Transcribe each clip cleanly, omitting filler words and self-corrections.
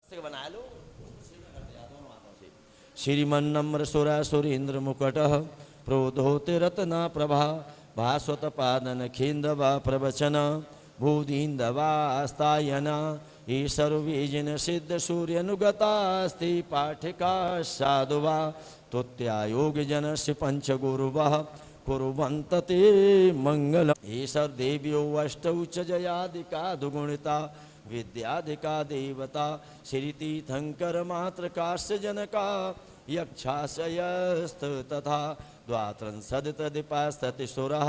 बना लो। श्रीमन्नम्र सुरा सुरेन्द्र मुकट प्रोधोते रत्ना प्रभा भास्वत पादन खिंदवा प्रवचन भूदीन्दवास्तायना ये सर्वे जन सिद्ध सूर्यनुगतास्ति पाठिका साधुवा तुत्यायोग जन से पंच गुरुवा कुर्वन्त ते मंगल ये सर्देव्यो अष्टौ च जयादिका दुगुणिता विद्याधिका देवता श्रीतीर्थंकर मात्र काश्य जनका यक्षाशयस्त तथा द्वात्रिंशदधिपास्ततिसुरः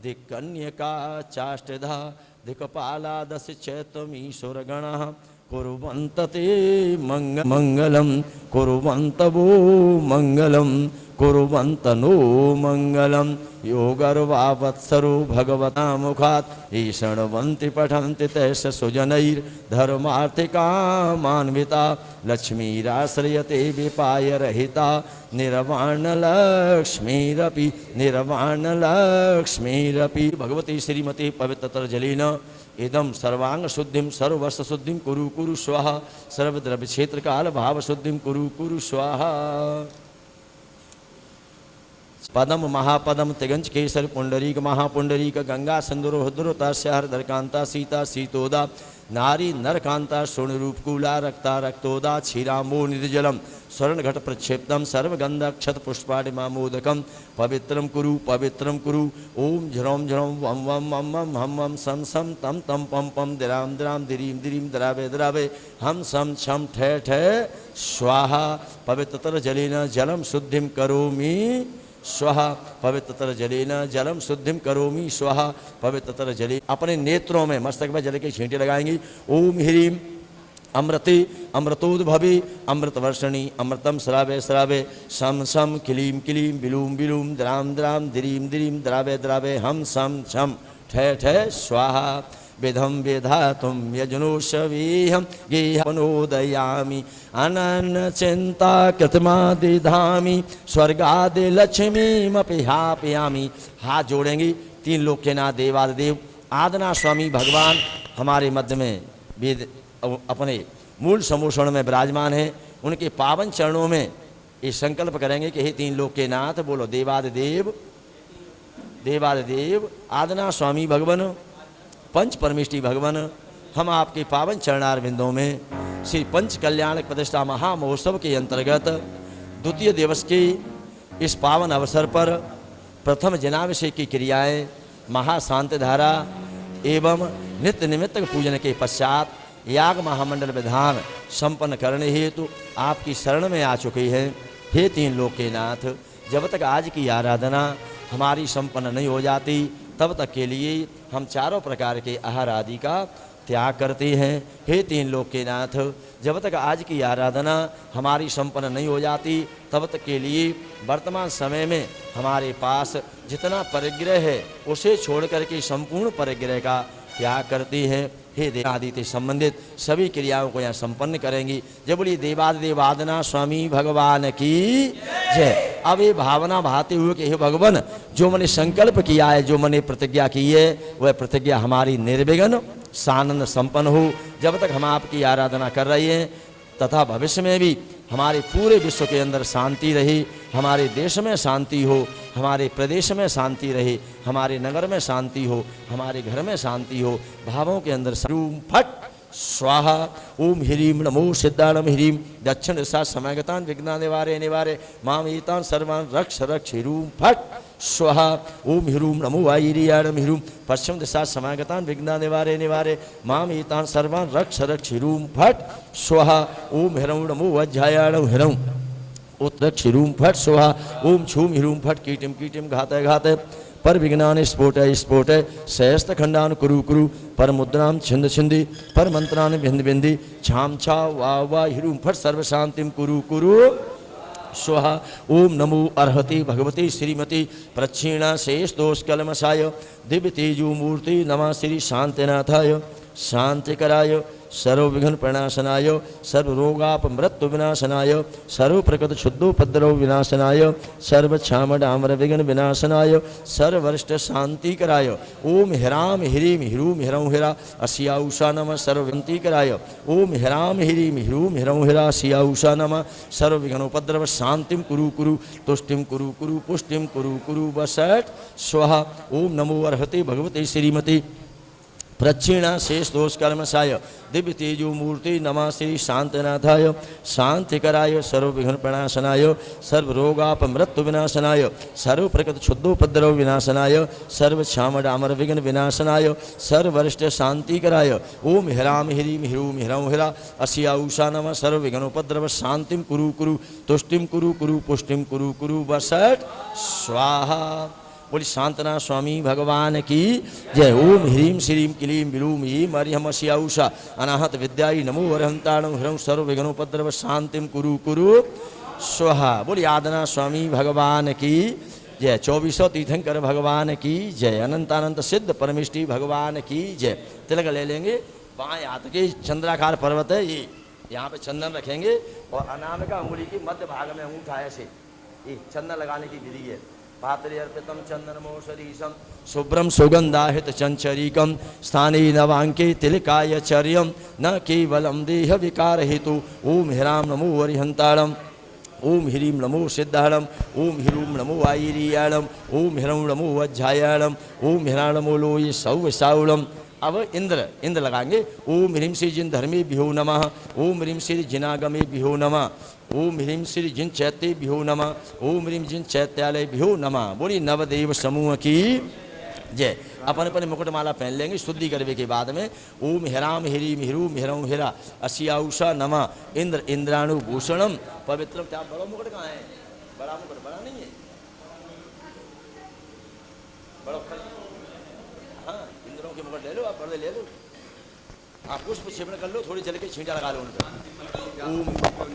दिक्कन्यका चाष्टधा दिक्पाला दश चैतमीश्वरगणः कुर्वन्त ते मंगलम कुर्वन्त वो मंगलम कुर्वन्त नो मंगलम योगर्वावत्सरो भगवता मुखात् ईषण्वन्ति पठन्ति तैष सुजनैर्धर्मार्थिकामान्विता लक्ष्मीराश्रयते विपाय रहिता निर्वाणलक्ष्मीरपि भगवती श्रीमती पवित्रतर जलेन इदम सर्वांग शुद्धिम सर्ववर्ष शुद्धिम कुरु कुरु स्वाहा सर्वद्रव्य क्षेत्र काल भाव शुद्धिम कुरु कुरु स्वाहा। पदम महापदम तिगंच केसर पुंडरीक महापुंडरीक गंगा सिंदूर हुद्र तास्यार दरकांता सीता सीतोदा नारी नरकांता शून्यरूपकूला रक्ता रक्तोदा क्षीरामो निर्जलम स्वर्ण घट प्रक्षेप्तम सर्वगंध क्षत पुष्पाणि मामोदकम पवित्रम कुरु ओम झ्रौम झ्रौम वम वम मम मम हम मम सम सम तम तम पम पम दिराम दिराम दिरीम दिरीम दरावे दरावे हम सम छम ठे ठे स्वाहा पवित्रतर जलेन जलम शुद्धिम करोमि स्वाहा पवित्रतर जलेन जलम शुद्धिम करोमि स्वाहा पवित्रतर जले अपने नेत्रों में मस्तक में जल के छींटे लगाएंगी। ओम ह्रीम अमृते अमृतोद्भवे अमृतवर्षणी अमृतम श्रावे श्रावे शम शम किलीम किलीम बिलूम बिलूम द्राम द्राम दिरीम दिरीम द्रावे द्रावे हम सम छम ठे ठे स्वाहा विधम विधातुम यजनोषवीहम गेहनोदयामि अनन्न चिंता कृतमादिधामी स्वर्गादि लक्ष्मीमपि हापयामि। हाथ जोड़ेंगी। तीन लोक के नाथ देवादिदेव आदना स्वामी भगवान हमारे मध्य में वेद अपने मूल समूषण में विराजमान है। उनके पावन चरणों में ये संकल्प करेंगे कि हे तीन लोक के नाथ बोलो देवादिदेव देवादिदेव आदना स्वामी भगवान पंच परमेष्टि भगवान हम आपके पावन चरणार बिंदों में श्री पंच कल्याण प्रतिष्ठा महामहोत्सव के अंतर्गत द्वितीय दिवस के इस पावन अवसर पर प्रथम जनाभिषेक की क्रियाएं महाशांति धारा एवं नित्य निमित्त पूजन के पश्चात याग महामंडल विधान संपन्न करने हेतु आपकी शरण में आ चुकी है। हे तीन लोक के नाथ जब तक आज की आराधना हमारी संपन्न नहीं हो जाती तब तक के लिए हम चारों प्रकार के आहार आदि का त्याग करते हैं। हे तीन लोक के नाथ जब तक आज की आराधना हमारी संपन्न नहीं हो जाती तब तक के लिए वर्तमान समय में हमारे पास जितना परिग्रह है उसे छोड़ करके संपूर्ण परिग्रह का त्याग करते हैं। हे देवादित्य संबंधित सभी क्रियाओं को यहाँ संपन्न करेंगी। जब बोली देवादिदेवादना स्वामी भगवान की जय। अब ये भावना भाते हुए कि हे भगवान जो मैंने संकल्प किया है जो मैंने प्रतिज्ञा की है वह प्रतिज्ञा हमारी निर्विघ्न सानंद संपन्न हो। जब तक हम आपकी आराधना कर रहे हैं तथा भविष्य में भी हमारे पूरे विश्व के अंदर शांति रहे, हमारे देश में शांति हो, हमारे प्रदेश में शांति रहे, हमारे नगर में शांति हो, हमारे घर में शांति हो, भावों के अंदर फट स्वाहा। ओम ह्रीम नमो सिद्धाणम ह्रीम दक्षिण दिशा समयगतान विघ्ना निवारे निवारे माम एतान सर्वान रक्ष रक्ष ह्रूम फट स्वाहा। ओम ह्रूम नमो वायरियाणम ह्रूम पश्चिम दिशा समयगतान विघ्ना निवारे निवारे माम एतान सर्वान रक्ष रक्ष ह्रूम फट स्वाहा। ओम ह्रौं नमो वज्रायाणम ह्रौं उत्तरक्ष ह्रूम फट स्वाहा। ओम छूम ह्रूम फट कीटिम कीटिम घातय घातय पर विज्ञान स्फोट सहस्त खंडान कुरु कुरु पर मुद्राम छिंद छिंदी पर मंत्रान बिंद बिंदी छाम छा वा वा ह्रूम फट सर्व शांतिम कुरु कुरु स्वाहा। ओम नमो अर्हति भगवती श्रीमती प्रक्षीणा शेष दोष कलमशाय दिव्य तेजो मूर्ति नमः श्री शांतिनाथाय शांतिकराय सर्व विघ्न प्रणाशनाय सर्व रोगाप मृत्यु विनाशनाय सर्व प्रकृत शुद्धोपद्रव विनाशनाय सर्व क्षाम डामर विघ्न विनाशनाय सर्व वरिष्ठ शांति कराय ओम ह्राम ह्रीम ह्रूम ह्रौं हिरा असिया उषा नमः सर्व विनती कराय ओम ह्राम ह्रीम ह्रूम ह्रौं हिरा असिया उषा नमः सर्व विघ्नोपद्रव शांतिम कुरु कुरु तुष्टिम कुरु कुरु पुष्टिम कुरु कुरु वसट स्वाहा। ओम नमो अर्हते भगवते श्रीमती प्रक्षिणा शेष दोष कर्मसाय दिव्य तेजो मूर्ति नमः श्री शांतनाथाय शांतिकराय सर्व विघ्न प्रणाशनाय सर्व रोगाप मृत्यु विनाशनाय सर्व प्रकृत शुद्धोपद्रव विनाशनाय सर्व क्षाम डामर विघ्न विनाशनाय सर्व वरिष्ठ शांतिकराय ओम ह्राम ह्रीम ह्रूम ह्रौं हिरा असिया उषा नमः सर्व विघ्नोपद्रव शांतिम कुरु कुरु तुष्टिम कुरु कुरु पुष्टिम कुरु कुरु वसट स्वाहा। बोली शांतना स्वामी भगवान की जय। ओम ह्रीम श्रीम क्लीम विलूम ईम हरिहम असिया उषा अनाहत विद्याई नमो अरहंताणं ह्रौं सर्व विघ्नोपद्रव शांतिम कुरु कुरु स्वाहा। बोली आदना स्वामी भगवान की जय। 2400 तीर्थंकर भगवान की जय। अनंतानंत सिद्ध परमेष्टि भगवान की जय। तिलक ले लेंगे, बाएं हाथ के चंद्राकार पर्वत है ये, यहाँ पे चंदन रखेंगे और अनामिका अंगुली की मध्य भाग में अंगूठा ऐसे ये चंदन लगाने की विधि है। पात्रे अर्पितम चंदनमोषरीशम शुभ्रम सुगंधाहित चंचरीकम स्थाने नवांके तिलकाय चर्यम न केवलम देह विकार हेतु। ओम ह्राम नमो हरिहंताणम ओम ह्रीम नमो सिद्धाणम ओम ह्रूम नमो आयरियाणम ओम ह्रौं नमो वज्जायाणम ओम ह्रा नमो लोये सौवसाउणम। अब इंद्र लगाएंगे। ओम ह्रीम श्री जिन धर्मे भ्यो नमः ओम ह्रीम श्री जिनागमे भ्यो नमः ओम ह्रीम श्री जिन चैत्य भ्यो नमः ओम ह्रीम जिन चैत्यालय भ्यो नमः। बोली नवदेव समूह की जय। अपन अपन मुकुटमाला पहन लेंगे शुद्धि करने के बाद में। ओम ह्राम ह्रीम ह्रूम ह्रौं हिरा असिया उषा नमः इंद्र इंद्राणुभूषणम पवित्रम। क्या बड़ा मुकुट कहाँ है? बड़ा मुकुट बड़ा नहीं है, बड़ा हाँ इंद्रों के मुकुट ले लो, आप पर्दे ले लो, आप पुष्प छिपण कर लो, थोड़ी जल के छींटा लगा लो उनका।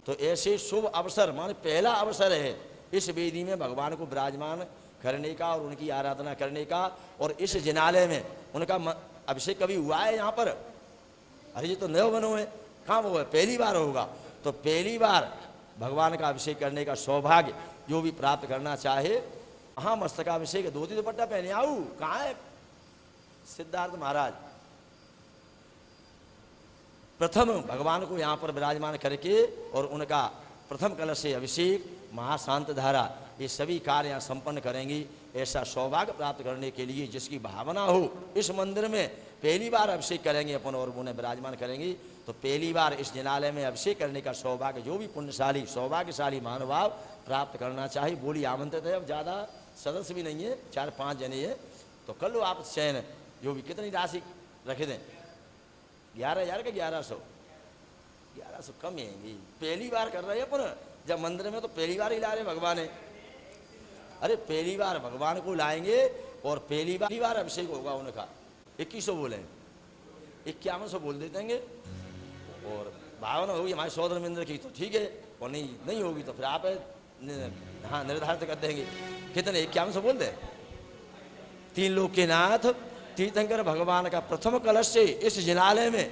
तो ऐसे शुभ अवसर माने पहला अवसर है इस वेदी में भगवान को विराजमान करने का और उनकी आराधना करने का। और इस जिनालय में उनका अभिषेक कभी हुआ है यहाँ पर? अरे ये तो नव बनो है, कहाँ वो है? पहली बार होगा। तो पहली बार भगवान का अभिषेक करने का सौभाग्य जो भी प्राप्त करना चाहे, हाँ मस्तकाभिषेक धोती दुपट्टा पहने आऊ। कहाँ है सिद्धार्थ महाराज? प्रथम भगवान को यहाँ पर विराजमान करके और उनका प्रथम कलश से अभिषेक महाशांत धारा ये सभी कार्य यहाँ संपन्न करेंगी। ऐसा सौभाग्य प्राप्त करने के लिए जिसकी भावना हो इस मंदिर में पहली बार अभिषेक करेंगे अपन और उन्हें विराजमान करेंगे। तो पहली बार इस जिनालय में अभिषेक करने का सौभाग्य जो भी पुण्यशाली सौभाग्यशाली महानुभाव प्राप्त करना चाहिए। बोली आमंत्रित है। अब ज़्यादा सदस्य भी नहीं है, 4-5 जने हैं, तो कर लो आप चयन। जो भी कितनी राशि रखे दें? 11,000 का 1100 कम है। पहली बार कर रहे हैं अपन जब मंदिर में, तो पहली बार ही ला रहे भगवान है। अरे पहली बार भगवान को लाएंगे और पहली बार अभिषेक होगा उनका। 2100 बोले, 5100 बोल देते हैं। और भावना होगी हमारे सौदर मिंद्र की तो ठीक है, और नहीं होगी तो फिर आप हाँ निर्धारित कर देंगे। कितने? 5100 बोल दे। 3 लोक के नाथ तीर्थंकर भगवान का प्रथम कलश से इस जिनालय में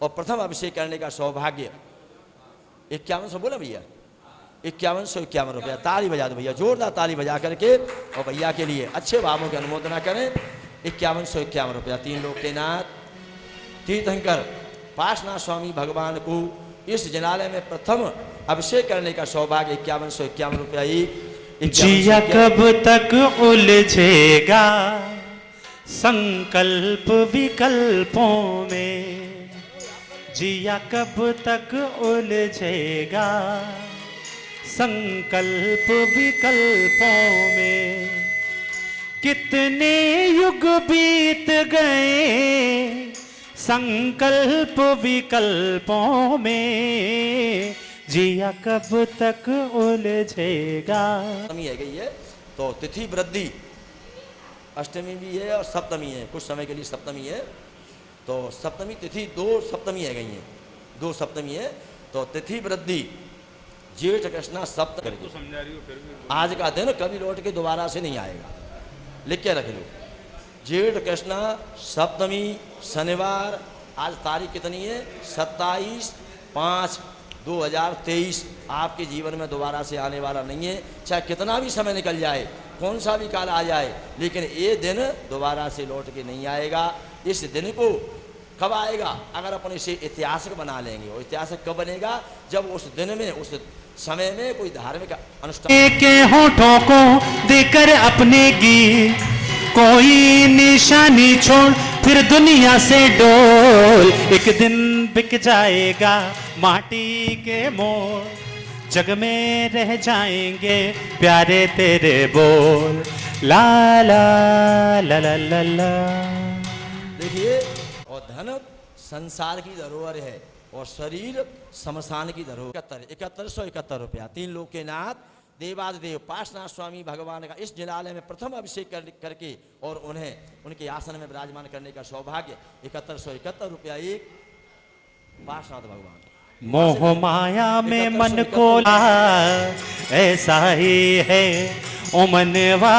और प्रथम अभिषेक करने का सौभाग्य। 5100 बोला भैया? 5151 रुपया। ताली बजा दो भैया, जोरदार ताली बजा करके, और भैया के लिए अच्छे भावों की अनुमोदना करें। 5151 रुपया। 3 लोक के नाथ तीर्थंकर पार्श्वनाथ स्वामी भगवान को इस जिनालय में प्रथम अभिषेक करने का सौभाग्य। 5151 रुपया। जिया कब तक उलझेगा संकल्प विकल्पों में, जिया कब तक उलझेगा संकल्प विकल्पों में। कितने युग बीत गए संकल्प विकल्पों में, जिया कब तक उलझेगा। अष्टमी है गई है तो तिथि वृद्धि, अष्टमी भी है और सप्तमी है। कुछ समय के लिए सप्तमी है, तो सप्तमी तिथि 2 सप्तमी है गई है, 2 सप्तमी है। तो तिथि वृद्धि जेठ कृष्णा सप्त करके आज का दिन कभी लौट के दोबारा से नहीं आएगा, लिख के रख लो। जेठ कृष्णा सप्तमी शनिवार आज तारीख कितनी है? 27/5/2023। आपके जीवन में दोबारा से आने वाला नहीं है। चाहे कितना भी समय निकल जाए, कौन सा भी काल आ जाए, लेकिन ये दिन दोबारा से लौट के नहीं आएगा। इस दिन को कब आएगा? अगर अपन इसे ऐतिहासिक बना लेंगे। और ऐतिहासिक कब बनेगा? जब उस दिन में, उस समय में कोई धार्मिक अनुष्ठान के होठों को देकर अपने गीत, कोई निशानी छोड़ फिर दुनिया से डोल। एक दिन बिक जाएगा माटी के मोल, जग में रह जाएंगे प्यारे तेरे बोल। ला ला ला ला ला ला। देखिए, और धन संसार की धरोहर है और शरीर शमशान की धरोहर। 7171 रुपया। 3 लोग के नाथ देवादिदेव पार्श्वनाथ स्वामी भगवान का इस जिलालय में प्रथम अभिषेक करके और उन्हें उनके आसन में विराजमान करने का सौभाग्य 7171 रुपया एक पार्श्वनाथ भगवान। मोह माया में मन को ऐसा ही है, ओ मनवा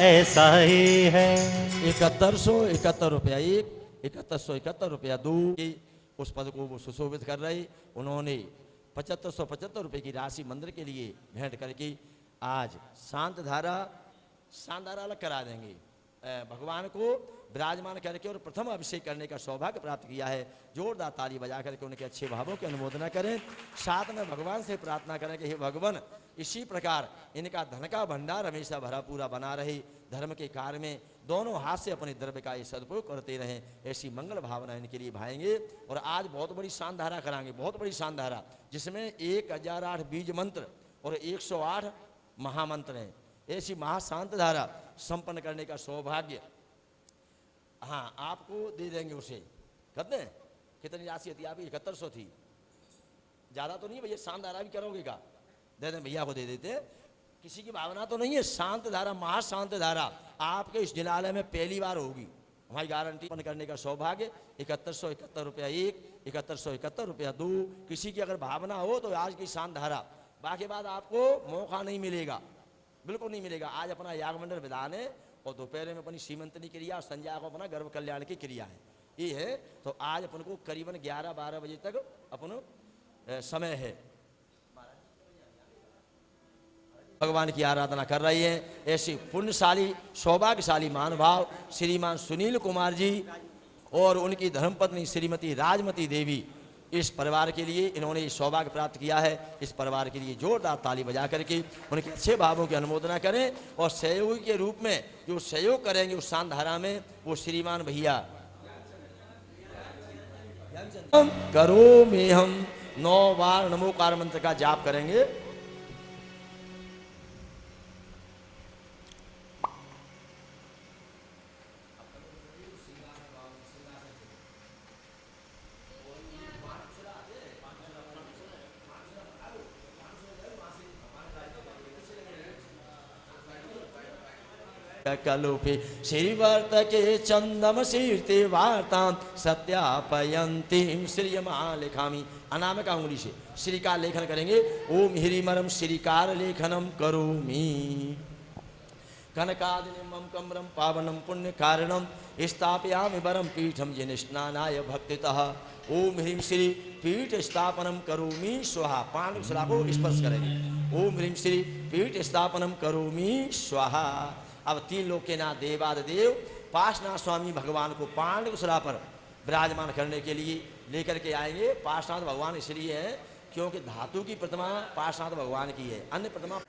ऐसा ही है। 7171 रुपया एक, 7171 रुपया दो। उस पद को वो सुशोभित कर रहे। उन्होंने 7575 रुपये की राशि मंदिर के लिए भेंट करके आज शांत धारा अलग करा देंगे। भगवान को विराजमान करके और प्रथम अभिषेक करने का सौभाग्य प्राप्त किया है। जोरदार ताली बजा करके उनके अच्छे भावों की अनुमोदना करें। साथ में भगवान से प्रार्थना करें कि हे भगवान, इसी प्रकार इनका धन का भंडार हमेशा भरा पूरा बना रहे। धर्म के कार्य में दोनों हाथ से अपने द्रव्य का ये सदुपयोग करते रहें, ऐसी मंगल भावना इनके लिए भाएंगे। और आज बहुत बड़ी शानधारा कराएंगे, बहुत बड़ी शानधारा, जिसमें 1008 बीज मंत्र और 108 महामंत्र हैं। ऐसी महाशांत धारा संपन्न करने का सौभाग्य हाँ आपको दे देंगे। उसे कहते हैं कितनी राशि थी आपकी? 7100 थी। ज़्यादा तो नहीं भैया, शांत धारा भी करोगे का? दे दें भैया को, दे देते। किसी की भावना तो नहीं है। शांत धारा, महाशांत धारा आपके इस जिलालय में पहली बार होगी, हमारी गारंटी। करने का सौभाग्य 7171 रुपया एक, 7171 रुपया दो। किसी की अगर भावना हो तो आज की शांत धारा, बाकी बाद आपको मौका नहीं मिलेगा, बिल्कुल नहीं मिलेगा। आज अपना याग मंडल विधान है और दोपहर में अपनी सीमंतनी क्रिया और संध्या को अपना गर्भ कल्याण की क्रिया है, ये है। तो आज अपन को करीबन 11-12 बजे तक अपन समय है। भगवान की आराधना कर रही हैं। ऐसी पुण्यशाली सौभाग्यशाली महानुभाव श्रीमान सुनील कुमार जी और उनकी धर्मपत्नी श्रीमती राजमती देवी, इस परिवार के लिए इन्होंने सौभाग्य प्राप्त किया है। इस परिवार के लिए जोरदार ताली बजा करके उनके अच्छे भावों की अनुमोदना करें। और सहयोगी के रूप में जो सहयोग करेंगे उस शांत धारा में, वो श्रीमान भैया करो में हम 9 बार नमोकार मंत्र का जाप करेंगे। कलुपे श्रीवर्त के चंदम शीर्ते वार्तां सत्यापयंतीं श्रीयमालेखामी। अनामिका उंगली से श्री का लेखन करेंगे। ओम ह्रीमरम श्रीकार लेखनम करोमि। कनकादिनिमं कमरम पावनम पुण्य कारणम स्थापयामि वरम पीठम जिन स्नानाय भक्तितः। ओम ह्रीं श्री पीठ स्थापनम करोमि स्वाहा। पांडव शिला को स्पर्श करेंगे। ओम ह्रीं श्री पीठ स्थापनम करोमि स्वाहा। अब 3 लोग के नाथ देवादिदेव पार्श्वनाथ स्वामी भगवान को पांडवशिला पर विराजमान करने के लिए लेकर के आएंगे। पार्श्वनाथ भगवान इसलिए है क्योंकि धातु की प्रतिमा पार्श्वनाथ भगवान की है, अन्य प्रतिमा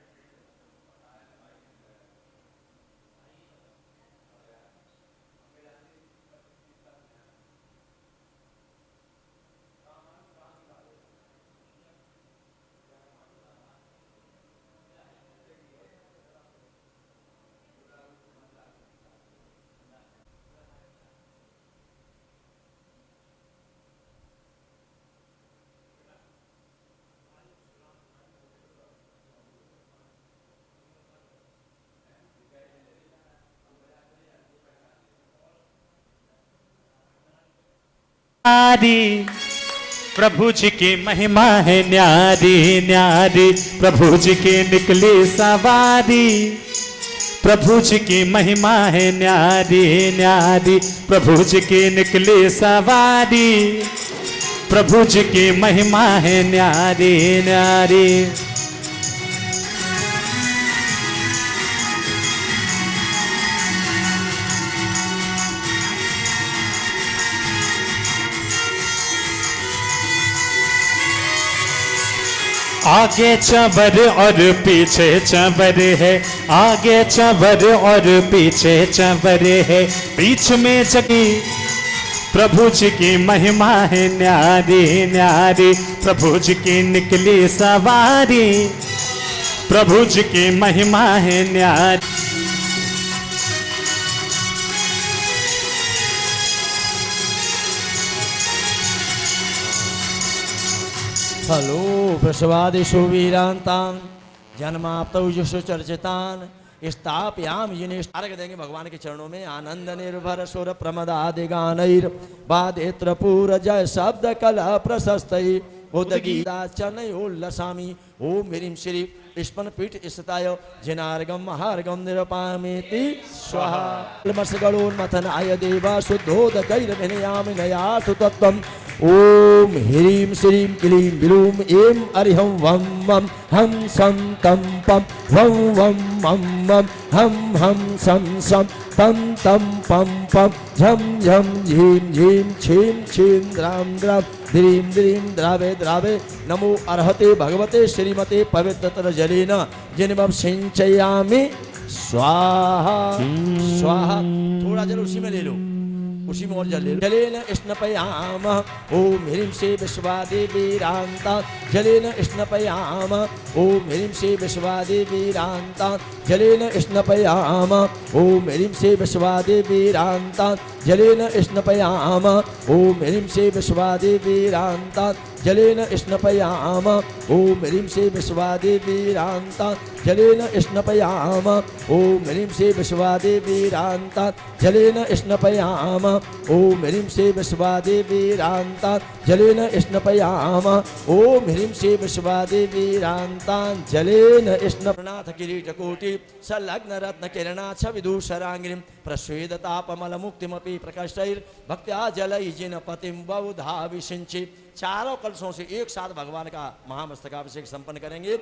प्रभु जी की महिमा है न्यारी न्यारी, प्रभु जी की निकली सवारी। प्रभु जी की महिमा है न्यारी न्यारी, प्रभु जी की निकली सवारी, प्रभु जी की महिमा है न्यारी न्यारी। आगे चंवर और पीछे चंवर है, आगे चंवर और पीछे चंवर है, बीच में जगी प्रभु जी की महिमा है न्यारी न्यारी, प्रभु जी की निकली सवारी, प्रभु जी की महिमा है न्यारी। फलो प्रसवादिषु वीरांतान जन्माप्तौ यशु चर्चितान स्थापयाम जिन्हें अर्घ देंगे भगवान के चरणों में। आनंद निर्भर सुर प्रमदादि गानैर वादेत्र पूर जय शब्द कला प्रशस्तै उदगीता चनयोल्लसामि ओम ह्रीं श्री स्पन पीठ स्थिताय जिनार्गम महार्गम निरपामेति स्वाहा। मथनाय देवा शुद्धोदकैर्विनयामि नयासु तत्त्वम् ओम ह्रीं श्रीं क्लीं ग्लूम ऐं अरिहं वं वं हं सं तं पं वं वं मं मं हं हं सं सं तं तं पं पं झं झं झीं झीं छीं छीं द्रां द्रां ध्रीं द्रीं द्रावे द्रावे। नमो अर्हते भगवते श्रीमते पवित्रतर जलेन जिन्वं सिंचयामि स्वाहा स्वाहा। थोड़ा जल उसी में ले लो, उसी में और जल ले लो। जलेन स्नपयाम ओम ह्रीं श्री विश्वादेवीरांता जलेन स्नपयाम ओम ह्रीं श्री विश्वादेवीरांता जलेन स्नपयाम ओम ह्रीं श्री विश्वादेवीरांता जलेन स्नपयाम ओम ह्रीं श्री विश्वादेवीरांता जलेन स्नपयाम ओम ह्रीं श्री विश्वादेवीरांता जलेन स्नपयाम ओम ह्रीं श्री विश्वादेवीरांता जलेन स्नपयाम ओम ह्रीं श्री विश्वादेवीरांता जलेन स्नपयाम ओम ह्रीं श्री विश्वादेवीरांता जलेन स्नपनाथ किरीटकोटि संलग्न रत्न किरणाक्ष विदूषरांगिं प्रस्वेदतापमल मुक्तिमपि प्रकष्टैर् भक्त्या जलै जिन पतिं बहुधा विसिंचि। चारों कलशों से एक साथ भगवान का महामस्तकाभिषेक संपन्न करेंगे।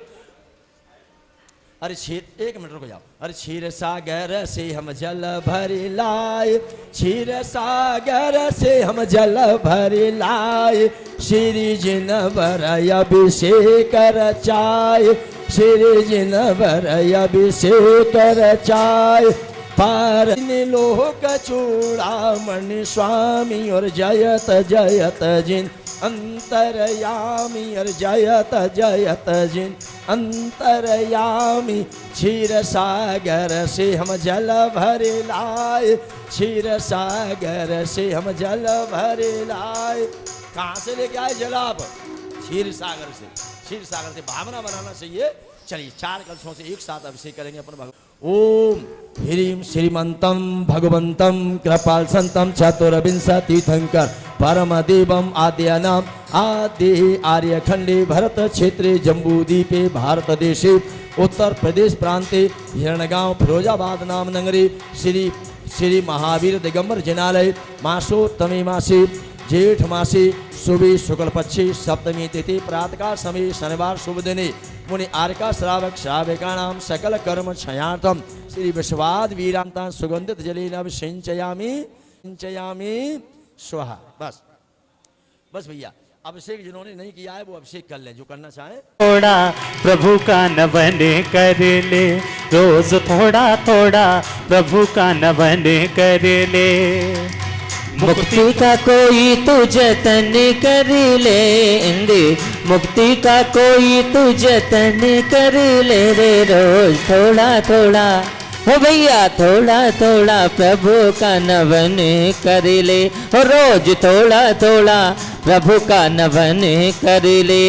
अरे क्षीर एक मिनट रुक जाओ। अरे क्षीर सागर से हम जल भर लाए, क्षीर सागर से हम जल भर लाए, श्री जिन बर अभिषेक रचाए, श्री जिन बर अभिषेक रचाए। पार लोक चूड़ामणि स्वामी और जयत जयत जिन अंतरयामी और जयत जयत जिन अंतरयामी। क्षीर सागर से हम जल भर लाए, क्षीर सागर से हम जल भर लाए। कहाँ से लेके आए जल आप? क्षीर सागर से। क्षीर सागर से भावना बनाना चाहिए। चलिए चार कलशों से एक साथ अभिषेक करेंगे अपन भगवान। ओम ह्रीं श्रीमंतम भगवंतम कृपाल संतम चतुर्विंशतिथंकर परमदेवम आद्यानाम आदि आर्यखंडे भरत क्षेत्रे जम्बूद्वीपे भारत देशे उत्तर प्रदेश प्रांते हिरणगांव फिरोजाबाद नाम नगरे श्री श्री महावीर दिगंबर जिनालय मासोत्तमे मासे जेठ मासे शुभे शुक्ल पक्षे सप्तमी तिथि प्रातःकाल समय शनिवार शुभ दिने मुनि आर्का श्रावक श्राविकाणाम सकल कर्म क्षयार्थम श्री विश्वाद वीरांता सुगंधित जलेन अभिषिंचयामि सिंचयामि स्वाहा। बस बस भैया, अभिषेक जिन्होंने नहीं किया है वो अभिषेक कर लें, जो करना चाहे। थोड़ा प्रभु का नवन कर ले, रोज थोड़ा थोड़ा प्रभु का नवन कर ले। मुक्ति का कोई तू जतन कर ले इंदे, मुक्ति का कोई तू जतन कर ले रे। रोज थोड़ा थोड़ा हो भैया, थोड़ा थोड़ा प्रभु का नवन कर ले, रोज थोड़ा थोड़ा प्रभु का नवन कर ले।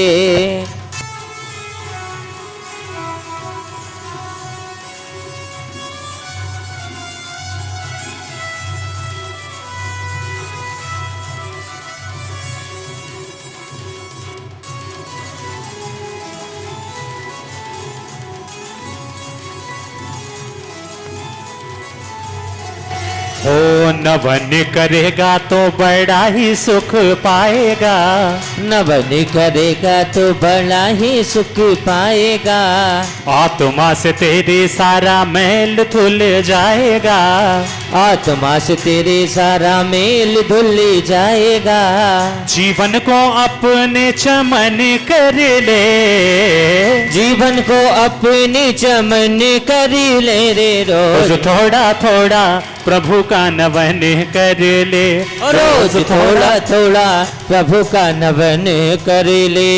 हो नवन करेगा तो बड़ा ही सुख पाएगा, नवन करेगा तो बड़ा ही सुख पाएगा, आत्मा से तेरे सारा मैल धुल जाएगा, आत्मा से तेरे सारा मेल धुल जाएगा। जीवन को अपने चमन कर ले, जीवन को अपने चमन कर ले रे रोज, रोज थोड़ा थोड़ा प्रभु का नवन कर ले, रोज थोड़ा थोड़ा प्रभु का नवन कर ले।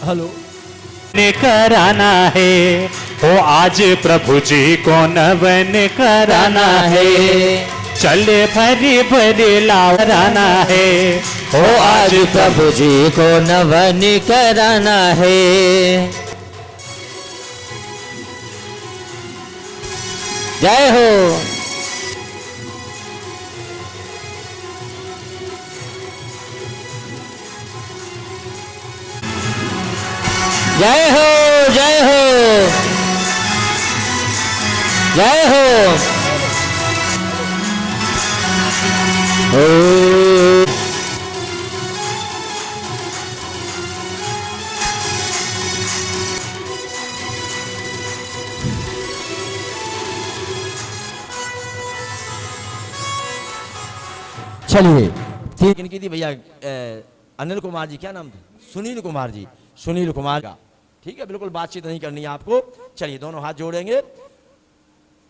हेलो कराना है, हो आज प्रभु जी को नवन कराना है, चले भरी भरी लाना है, हो आज प्रभु जी को नवन कराना है। जय हो। जय हो जय हो जय हो। ओ चलिए ठीक इनकी थी भैया अनिल कुमार जी, क्या नाम था? सुनील कुमार जी, सुनील कुमार का। ठीक है, बिल्कुल बातचीत नहीं करनी है आपको। चलिए दोनों हाथ जोड़ेंगे।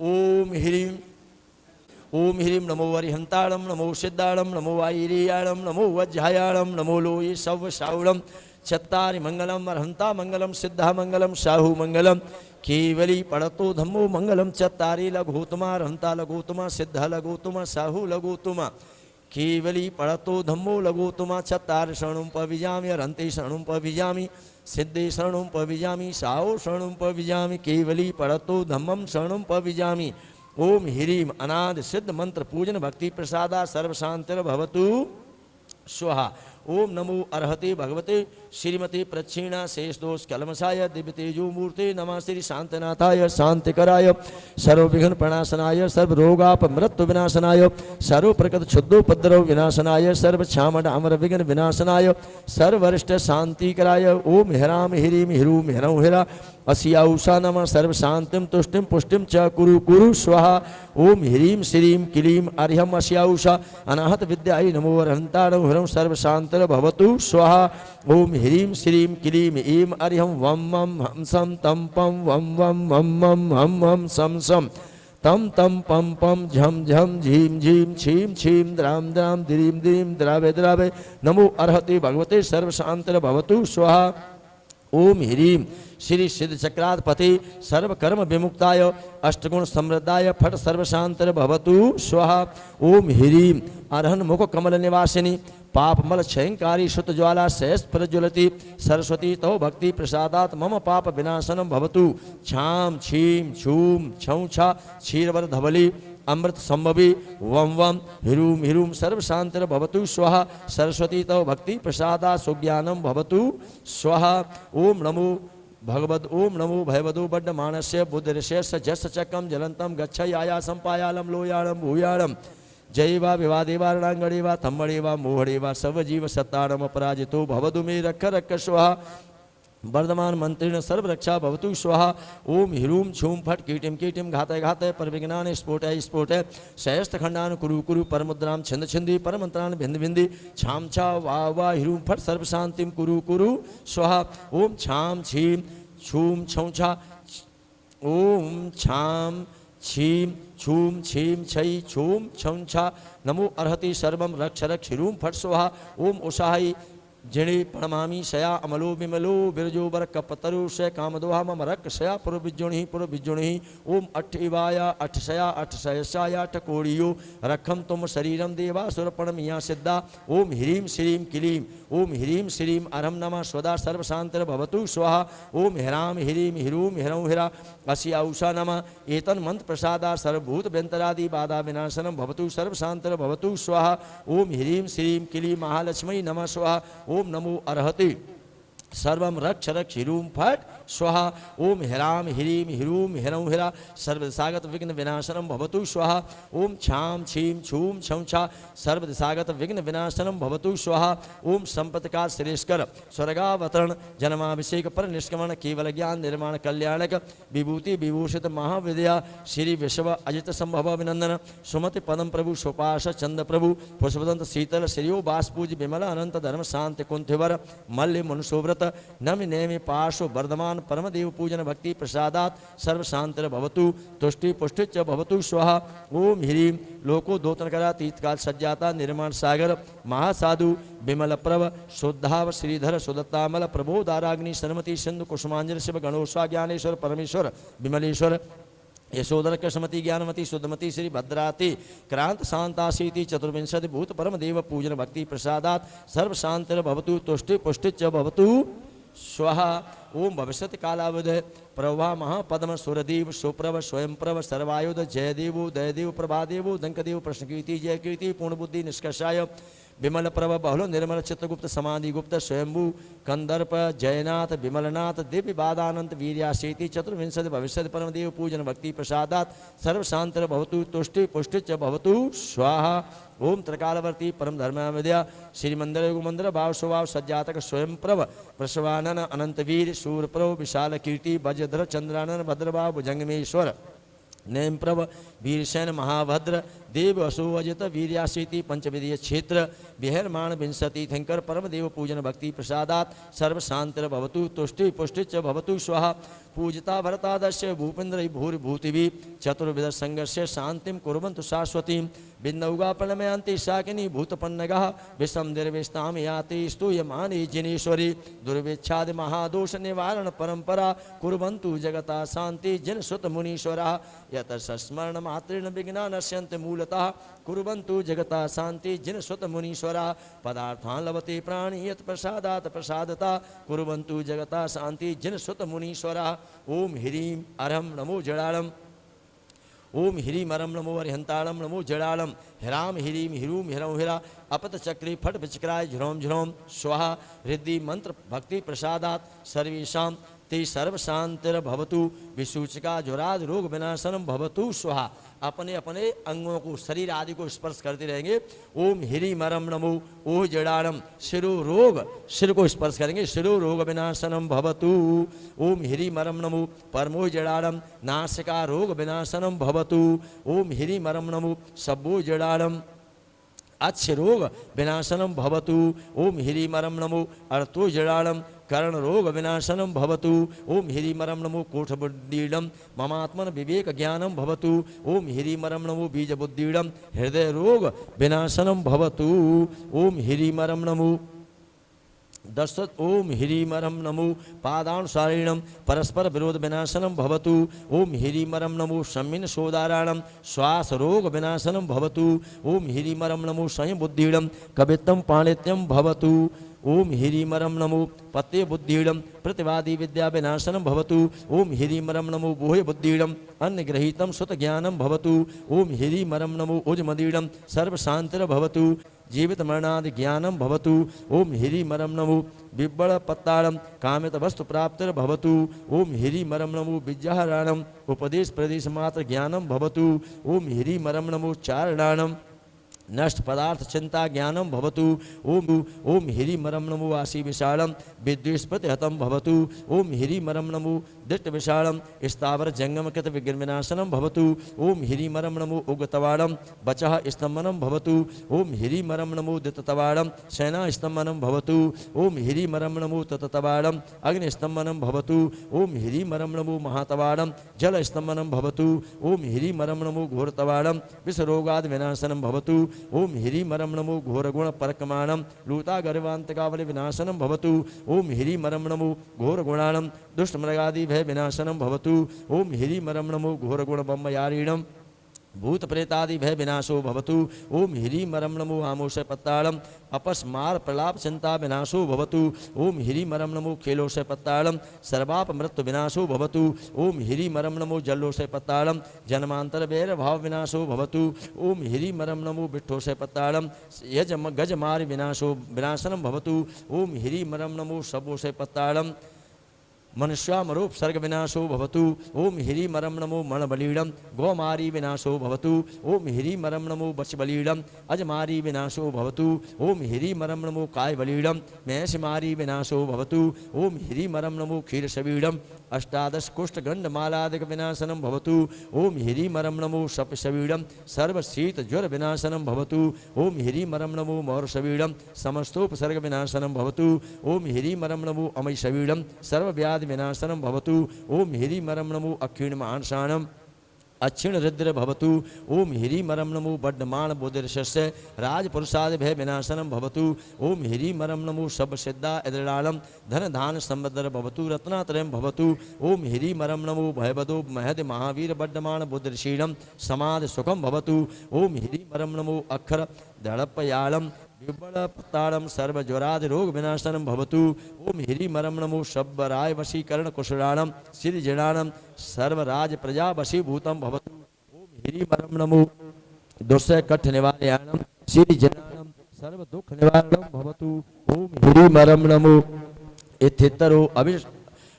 ओम ह्रीम नमो अरिहंताणम, नमो सिद्धाणम, नमो वाईरियाणम, नमो वज्रायाणम, नमो लोये सव सावणम, चत्तारि मंगलम, अरहंता मंगलम, सिद्धा मंगलम, साहु मंगलम, केवली पड़तो धम्मो मंगलम, चत्तारि लघुतमा, अरहंता लघुतमा, सिद्धा लघुतमा, साहु लघुतमा, केवली पड़तो धम्मो लघुतमा, चत्तार शरणुम पविजामि, अरहंते शरणुम पविजामि, सिद्धे शरणुम पविजामि, साहु शरणुम पविजामि, केवली पड़तो धम्मम शरणुम पविजामि। ओम ह्रीम अनाद सिद्ध मंत्र पूजन भक्ति प्रसादा सर्वशांतिर भवतु स्वाहा। ओम नमो अर्हते भगवते श्रीमते प्रक्षीणा शेष दोष कलमसाय दिव्य तेजो मूर्ते नमः श्री शांतनाथाय शांतिकराय सर्वविघ्न प्रणाशनाय सर्व रोगाप मृत्यु विनाशनाय सर्व प्रकृत क्षुद्रोपद्रव विनाशनाय सर्व क्षामड अमर विघ्न विनाशनाय सर्वरिष्ट शांतिकराय। ओम ह्राम ह्रीम ह्रूम ह्रौ ह्रा अस्या उषा नमः सर्व शांतिम तुष्टिम पुष्टिम च कुरु कुरु स्वाहा। ओम ह्रीम श्रीम क्लीम अर्हम अस्या उषा अनाहत विद्याय नमो अरहंताणं ह्रं सर्व शांतर भवतु स्वाहा। ओम ह्रीम श्रीम क्लीम ऐं अर्हं वं वं हम सम तम पम वं वं मम मम हम हम सम सम तम तम पम पम झम झम झीम झीम छीम छीम द्राम द्राम द्रीम द्रीम द्रावे द्रावे नमो अर्हते भगवते सर्व शांतर भवतु स्वाहा। ओम ह्रीम श्री सिद्ध चक्राधिपति सर्व कर्म विमुक्ताय अष्टगुण समृद्धाय फट सर्वशांतर भवतु स्वाहा। ओम ह्रीम अरहन मुख कमल निवासिनी पापमल क्षयंकारी श्रुत ज्वाला सहस प्रज्वलति सरस्वती तव भक्ति प्रसादात मम पाप विनाशनम भवतु। छाम छीम छूम छौ छा क्षीरवर धवली अमृत संभवी वम वम ह्रूम ह्रूम सर्व शांतिर भवतु स्वाहा। सरस्वती तव भक्ति प्रसादा सुज्ञानम भवतु स्वाहा। ओम नमो भगवद ओम नमो भयवदो बड्ड मानस्य बुद्ध ऋषेश जस चक्रम जलंतम गच्छय आयासम पायालम लोयाणम भूयाणम जयवा विवादेवारणांगणेवा थम्मणेवा मोहड़ेवा सब जीव सत्तारम अपराजितो भवदु मे रक्ष रक्ष स्वाहा। वर्धमान मंत्रिण सर्वरक्षा भवतु स्वाहा। ओम ह्रूम छूम फट कीटिम कीटिम घातय घातय परविघ्नान स्फोटय स्फोटय सहस्त्र खंडान कुरु कुरु परमुद्राम छिंद छिंदी परमंत्रान भिंद भिंदी छाम छा वाह वाह ह्रूम फट सर्वशांतिम कुरु कुरु स्वाहा। ओम छाम छीम छूम छौ छा ओम छाम छीम छूम छीम छई छूम छौ छा नमो अर्हति सर्वम रक्ष रक्ष ह्रूम फट स्वाहा। ओम उषाही जिणे प्रणमामि शया अमलो विमलो बिरजो बर कपतरु शय कामदोहा मम रक शया पुर बिजुणि ओम अठ इवाया अठ शया अठ शयशाया अठ कोड़ियो रखम तुम शरीरम देवा सुरपण मिया सिद्धा ओम ह्रीम श्रीम क्लीम ओम ह्रीम श्रीम अरहम नमः स्वदा सर्वशांतिर भवतु स्वाहा ओम ह्राम ह्रीम ह्रूम ह्रौं ह्रा अस्य औषा नमः एतन मंत्र प्रसादा सर्वभूत व्यंतरादि बाधा विनाशनम भवतु सर्वशांतिर भवतु स्वाहा ओम ह्रीम श्रीम क्लीम महालक्ष्मी नमः स्वाहा ओम नमो अर्हति सर्वम रक्ष रक्ष ह्रूम फट स्वाहा ओम ह्राम ह्रीम ह्रूम ह्रौं ह्रा सर्वदिशागत विघ्न विनाशनम भवतु स्वाहा ओम छाम छीम छूम छं छा सर्वदिशागत विघ्न विनाशनम भवतु स्वाहा ओम संपत्कार श्रेष्कर स्वर्गावतरण जन्माभिषेक पर निष्क्रमण केवल ज्ञान निर्माण कल्याणक विभूति विभूषित महाविद्या श्री विश्व अजित संभव अभिनंदन सुमति पदम प्रभु सुपाश चंद प्रभु पुष्पदंत शीतल श्रियो बासपूज विमल अनंत धर्म शांति कुंथिवर मल्य मनुष्योव्रत नमि नेमि पार्श्व वर्धमान परमदेव पूजन भक्ति प्रसादात सर्व शांतिर भवतु तुष्टि पुष्टि च भवतु स्वाहा ओम ह्रीम लोको दोतनकरा तीतकाल सज्जाता निर्माण सागर महासाधु विमल प्रभ शुद्धाव श्रीधर सुदत्तामल प्रबोधाराग्नि सन्मति सिंधु कुसुमांजल शिव गणोस्वा ज्ञानेश्वर परमेश्वर विमलेश्वर यशोधर कृष्णमती ज्ञानमती शुद्धमती श्री भद्राति क्रांत शांताशीति चतुर्विंशति भूत परम देव पूजन भक्ति प्रसादात सर्व शांतिर भवतु तुष्टि पुष्टि च भवतु स्वाहा ओम भविष्यति कालावध प्रभा महापद्म सुरदेव सुप्रभ स्वयंप्रभ सर्वायुध जयदेव दयदेव प्रभादेव दंकदेव प्रश्नकीर्ति जयकीर्ति पूर्णबुद्धि निष्कर्षाय विमल प्रभ बहुल निर्मल चित्रगुप्त समाधि गुप्त स्वयंभू कंदर्प जयनाथ विमलनाथ दिव्य बादानंत वीर्याशीति चतुर्विंशति भविष्यति परमदेव पूजन भक्ति प्रसादात सर्व शांतिर भवतु तुष्टि पुष्टि च भवतु स्वाहा ओम त्रिकालवर्ती परम धर्मविद्या श्रीमंदिर गुमंदिर भाव स्वभाव सज्जातक स्वयं प्रभ प्रसवानन अनंतवीर सूरप्रभ विशाल कीर्ति वज्रधर चंद्रानन भद्रभाव भुजंगमेश्वर नेम प्रभ वीरसेन महाभद्र देव असो अजित वीर्याशीति पंचविधीय क्षेत्र विहरमाण विंशति थिंकर परमदेव पूजन भक्ति प्रसादात सर्व शांतिर भवतु तुष्टि पुष्टि च भवतु स्वाहा पूजिता भरतादस्य भूपेन्द्र भूरिभूतिभि चतुर्विध संघर्ष शांतिम कुर्वन्तु शाश्वतीं बिन्दौगापलमयांति शाकिनी भूतपन्नगः विषम निर्विष्टाम याति स्तूयमाने जिनेश्वरी दुर्विच्छादि महादोष निवारण परंपरा कुर्वन्तु जगता शांति जन सुत मुनीश्वरः यत स्मरण मात्रेण विघ्ना नश्यन्ति मूलतः कुर्वन्तु जगता शांति जिन सुत मुनीश्वरः पदार्थान् लभते प्राणी यत् प्रसादात् प्रसादता कुर्वन्तु जगता शांति जिन सुत मुनीश्वरः ओम ह्रीं अरहं नमो जडालम ओम ह्रीं अरहं नमो अरिहंताड़म नमो जडालम ह्राम ह्रीं ह्रूम ह्रौं ह्रा अपत चक्री फट विचक्राय झ्रोम झ्रोम स्वाहा रिद्धि मंत्र भक्ति प्रसादात सर्वेषां ते सर्व शांतिर भवतु विसूचिका जुराद रोग विनाशनम भवतु स्वाहा अपने अपने अंगों को शरीर आदि को स्पर्श करते रहेंगे ओम ह्रीं अरहं नमो ओह जडालम शिरो रोग सिर को स्पर्श करेंगे शिरो रोग विनाशनम भवतु ओम ह्रीं अरहं नमो परमो जडालम नासिका रोग विनाशनम भवतु ओम ह्रीं अरहं नमो सब्बो जडालम अच्छ रोग विनाशनम भवतु ओम ह्रीं अरहं नमो अर्थो जडालम कर्ण रोग विनाशनम भवतु ओम ह्रीं अरहं नमो कोठबुद्धीडम ममात्मन विवेक ज्ञानम भवतु ओम ह्रीं अरहं नमो बीजबुद्धीडम हृदय रोग विनाशनम भवतु ओम ह्रीं अरहं नमो दशरथ ओम ह्रीं अरहं नमो पादानुसारिणम परस्पर विरोध विनाशनम भवतु ओम ह्रीं अरहं नमो सम्मिन सोदाराणम श्वास रोग विनाशनम भवतु ओम ह्रीं अरहं नमो स्वयं बुद्धिडम कवित्तम पांडित्यम भवतु ओम ह्रीं अरहं नमो पत्ते बुद्धिडम प्रतिवादी विद्या विनाशनम भवतु ओम ह्रीं अरहं नमो बोह्य बुद्धिडम अन्न ग्रहीतम सुत ज्ञानम भवतु ओम ह्रीं अरहं नमो उजमदीडम सर्व शांतिर भवतु जीवित मरणादि ज्ञानम भवतु ओम ह्रीं अरहं नमो बिब्बड़ पत्ताड़म कामित वस्तु प्राप्तिर भवतु ओम ह्रीं अरहं नमो विज्जहराणम उपदेश प्रदेश मात्र ज्ञानम भवतु ओम ह्रीं अरहं नमो चारणाणम नष्ट पदार्थ चिंता ज्ञानम भवतु ओम ओम ह्रीं अरहं नमो आशी विशालम विद्वेष प्रतिहतम भवतु ओम ह्रीं अरहं नमो दृष्ट विशालम स्थावर जंगम कृत विघ्न विनाशनम भवतु ओम ह्रीं अरहं नमो उग्रतवाड़म बचः स्तंभनम भवतु ओम ह्रीं अरहं नमो दिततवाड़म सेना स्तंभनम भवतु ओम ह्रीं अरहं नमो तततवाड़म अग्नि स्तंभनम भवतु ओम ह्रीं अरहं नमो महातवाड़म जल स्तंभनम भवतु ओम ह्रीं अरहं नमो घोरतवाड़म विषरोगाद विनाशनम भवतु ओम ह्रीमरं नमो घोरगुण परकमाणं लूता गर्वान्तकावलि विनाशनं भवतु ओम ह्रीमरं नमो घोरगुणाणं दुष्टमृगादि भय विनाशनं भवतु ओम ह्रीमरं नमो घोरगुण बम्मयारीणं भूत प्रेतादि भय विनाशो भवतु ओम ह्रीमरं नमो आमोषय पत्ताळम अपस्मार प्रलाप चिंता विनाशो भवतु ओम ह्रीमरं नमो खेलोषय पत्ताळम सर्वाप मृत्यु विनाशो भवतु ओम ह्रीमरं नमो जलोषय पत्ताळम जन्मांतर वैर भाव विनाशो भवतु ओम ह्रीमरं नमो बिट्ठोषय पत्ताळम यजम गजमार विनाशो विनाशनं भवतु ओम ह्रीमरं नमो शबोषय पत्ताळम मनुष्यामरूप सर्ग विनाशो भवतु ओम ह्रीमरं नमो मणबलीडं गोमारी विनाशो भवतु ओम ह्रीमरं नमो बचबलीडं अजमारी विनाशो भवतु ओम ह्रीमरं नमो कायबलीडं मैषमारी विनाशो भवतु ओम ह्रीमरं नमो क्षीरशवीडं अष्टादश कुष्ठगंडमालादिक विनाशनं भवतु ओम ह्रीमरं नमो शपशवीडं सर्वशीत ज्वर विनाशनं भवतु ओम ह्रीमरं नमो मौरशवीडं समस्तोपसर्ग विनाशनं भवतु ओम ह्रीमरं नमो अमयशवीडं सर्वव्याधि विनाशनं भवतु ओम ह्रीमरं नमो अक्षीणमांसाणं अक्षिण रुद्र भवतु ओम ह्रीमरं नमो बड्डमाण बोधिर्षस्य राजपुरुषादि भय विनाशनं भवतु ओम ह्रीमरं नमो शब्दसिद्धा इद्रणालं धन धान संबद्धर भवतु रत्नात्रयं भवतु ओम ह्रीमरं नमो भयवदो महद महावीर बड्डमाण बोधिर्षीणं समाध सुखं भवतु ओम ह्रीमरं नमो अक्षर दड़पयालं विबलपत्ताड़म सर्वज्वरादि रोग विनाशनं भवतु ओम ह्रीमरं नमो शब्बराय वशीकरण कुशलाणं सिद्धिजनानं सर्वराज प्रजा वशीभूतं भवतु ओम ह्रीमरं नमो दुष्य कठ निवारयाणं सिद्धिजनानं सर्व दुख निवारणं भवतु ओम ह्रीमरं नमो इत्थितरो